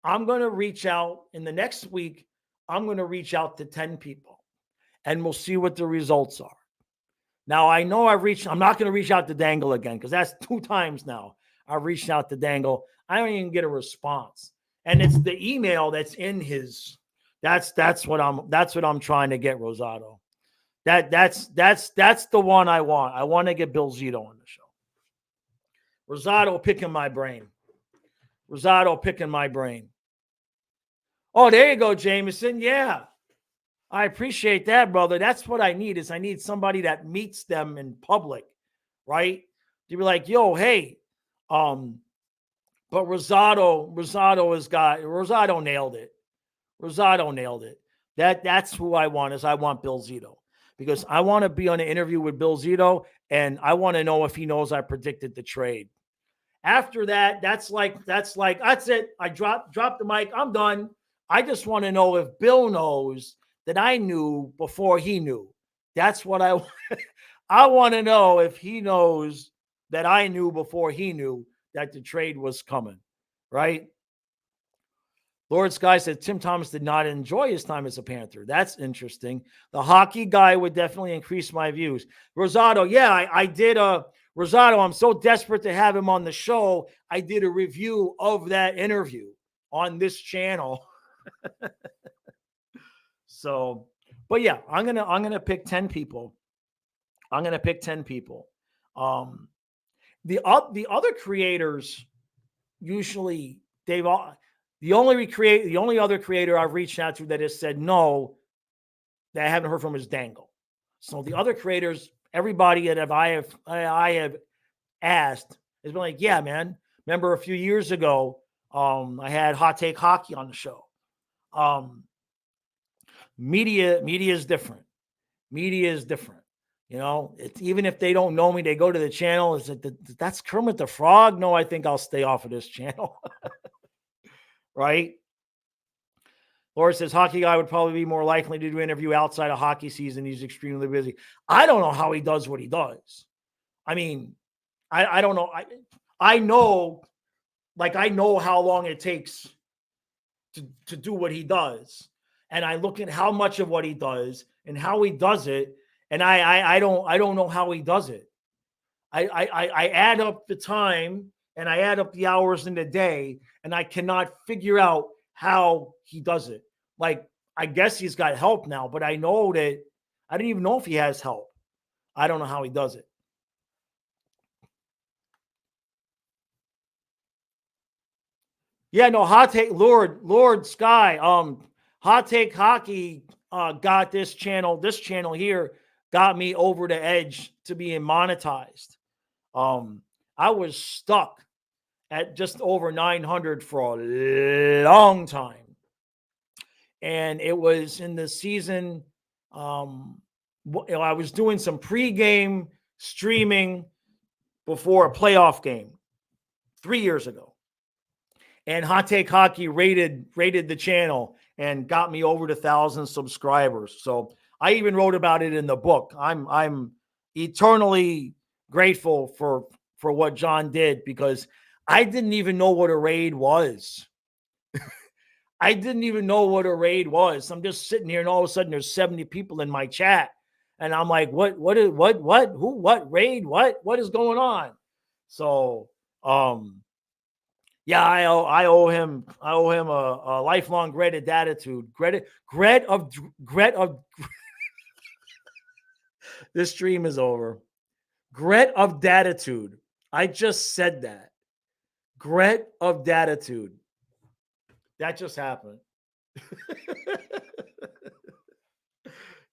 I'm going to reach out in the next week. I'm going to reach out to 10 people. and we'll see what the results are. Now, I know I'm not going to reach out to Dangle again because that's 2 times now I've reached out to Dangle. I don't even get a response. And it's the email that's in his. That's what I'm trying to get, Rosado. That's the one I want. I want to get Bill Zito on the show. Rosado picking my brain. Oh, there you go, Jameson. Yeah. I appreciate that, brother. That's what I need I need somebody that meets them in public, right? To be like, yo, hey, but Rosado nailed it. Rosado nailed it. That's who I want I want Bill Zito because I want to be on an interview with Bill Zito and I want to know if he knows I predicted the trade. After that, that's it. I drop the mic. I'm done. I just want to know if Bill knows that I knew before he knew. That's what I want to know if he knows that I knew before he knew that the trade was coming, right? Lord Sky said Tim Thomas did not enjoy his time as a Panther. That's interesting. The hockey guy would definitely increase my views. Rosado, yeah, I did Rosado, I'm so desperate to have him on the show. I did a review of that interview on this channel. So, but yeah, I'm gonna pick 10 people. The other creators usually the only other creator I've reached out to that has said no that I haven't heard from is Dangle. So the other creators, everybody that I have asked has been like, yeah, man. Remember a few years ago, I had Hot Take Hockey on the show. Media is different. You know, even if they don't know me, they go to the channel. Is it that's Kermit the Frog? No, I think I'll stay off of this channel. Right? Laura says hockey guy would probably be more likely to do an interview outside of hockey season. He's extremely busy. I don't know how he does what he does. I mean, I don't know. I know how long it takes to do what he does. And I look at how much of what he does and how he does it. And I don't know how he does it. I add up the time and I add up the hours in the day and I cannot figure out how he does it. Like, I guess he's got help now, but I know that I didn't even know if he has help. I don't know how he does it. Yeah, no, hot take, Lord Sky, hot take hockey got this channel here got me over the edge to being monetized. I was stuck at just over 900 for a long time. And it was in the season, I was doing some pregame streaming before a playoff game 3 years ago. And Hot Take Hockey rated the channel and got me over to 1,000 subscribers. So I even wrote about it in the book. I'm eternally grateful for what John did because I didn't even know what a raid was. I didn't even know what a raid was. I'm just sitting here and all of a sudden there's 70 people in my chat. And I'm like, what raid? What is going on? So, yeah, I owe him a lifelong gratitude attitude. Gret of this stream is over. Gret of datitude. I just said that. Gret of datitude. That just happened.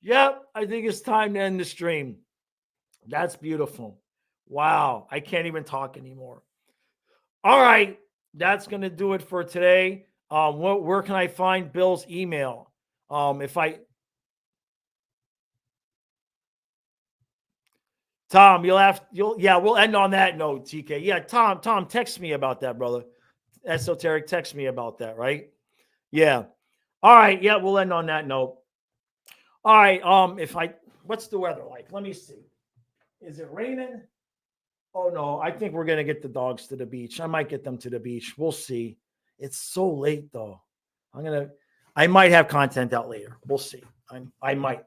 Yep, I think it's time to end the stream. That's beautiful. Wow, I can't even talk anymore. All right, that's going to do it for today. Where can I find Bill's email? We'll end on that note, TK. Yeah, Tom, text me about that, brother. Esoteric, text me about that, right? Yeah. All right, yeah, we'll end on that note. All right, what's the weather like? Let me see. Is it raining? Oh no, I think we're gonna get the dogs to the beach. I might get them to the beach. We'll see. It's so late though. I might have content out later. We'll see. I might.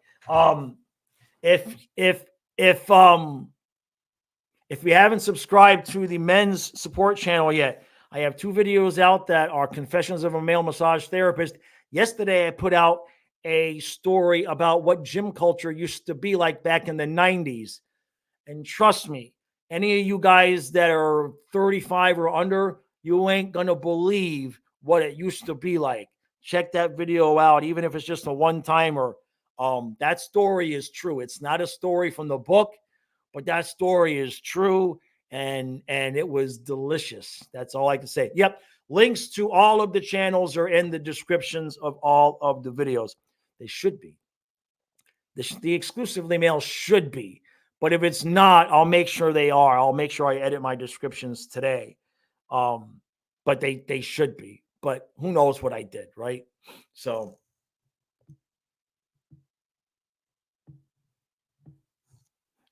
If we haven't subscribed to the men's support channel yet, I have 2 videos out that are Confessions of a Male Massage Therapist. Yesterday, I put out a story about what gym culture used to be like back in the 90s. And trust me, any of you guys that are 35 or under, you ain't going to believe what it used to be like. Check that video out, even if it's just a one-timer. That story is true. It's not a story from the book, but that story is true, and it was delicious. That's all I can say. Yep. Links to all of the channels are in the descriptions of all of the videos. They should be. The exclusively male should be. But if it's not, I'll make sure they are. I'll make sure I edit my descriptions today. But they should be. But who knows what I did, right? So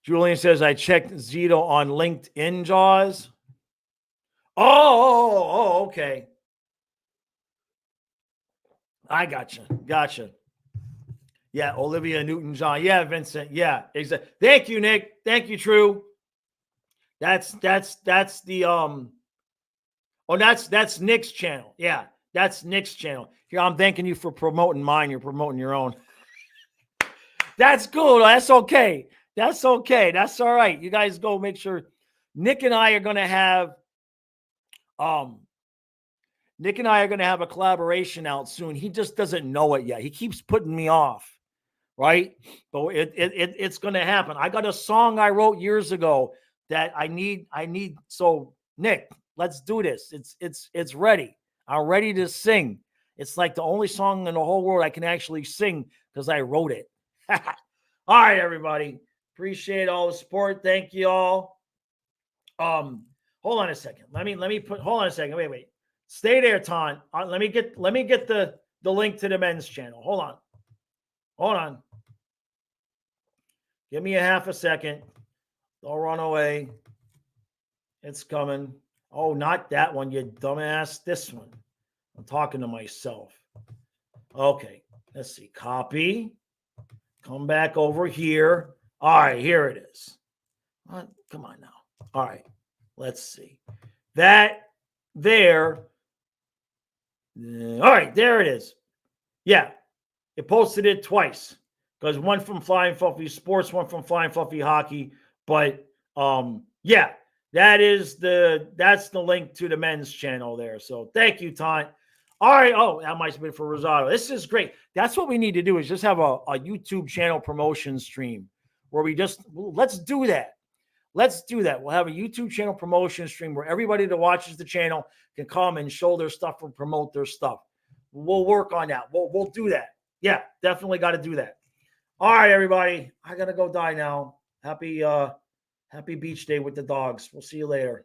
Julian says, I checked Zito on LinkedIn, Jaws. Oh, okay. I gotcha. Yeah, Olivia Newton-John. Yeah, Vincent. Yeah, exactly. Thank you, Nick. Thank you, True. That's the that's Nick's channel. Yeah, that's Nick's channel. Here, I'm thanking you for promoting mine. You're promoting your own. That's cool. That's okay. That's okay. That's all right. You guys go make sure. Nick and I are gonna have a collaboration out soon. He just doesn't know it yet. He keeps putting me off, right? But it's gonna happen. I got a song I wrote years ago that I need. So Nick, let's do this. It's ready. I'm ready to sing. It's like the only song in the whole world I can actually sing because I wrote it. All right, everybody. Appreciate all the support. Thank you all. Hold on a second. Hold on a second. Wait. Stay there, Ton. Let me get the link to the men's channel. Hold on. Give me a half a second. Don't run away. It's coming. Oh, not that one, you dumbass. This one. I'm talking to myself. Okay. Let's see. Copy. Come back over here. All right, here it is. Come on now. All right. Let's see. That there. All right, there it is. Yeah. It posted it twice. Because one from Flying Fluffy Sports, one from Flying Fluffy Hockey. But yeah, that's the link to the men's channel there. So thank you, Taunt. All right. Oh, that might have been for Rosado. This is great. That's what we need to do is just have a YouTube channel promotion stream where let's do that. Let's do that. We'll have a YouTube channel promotion stream where everybody that watches the channel can come and show their stuff and promote their stuff. We'll work on that. We'll do that. Yeah, definitely got to do that. All right, everybody. I got to go die now. Happy beach day with the dogs. We'll see you later.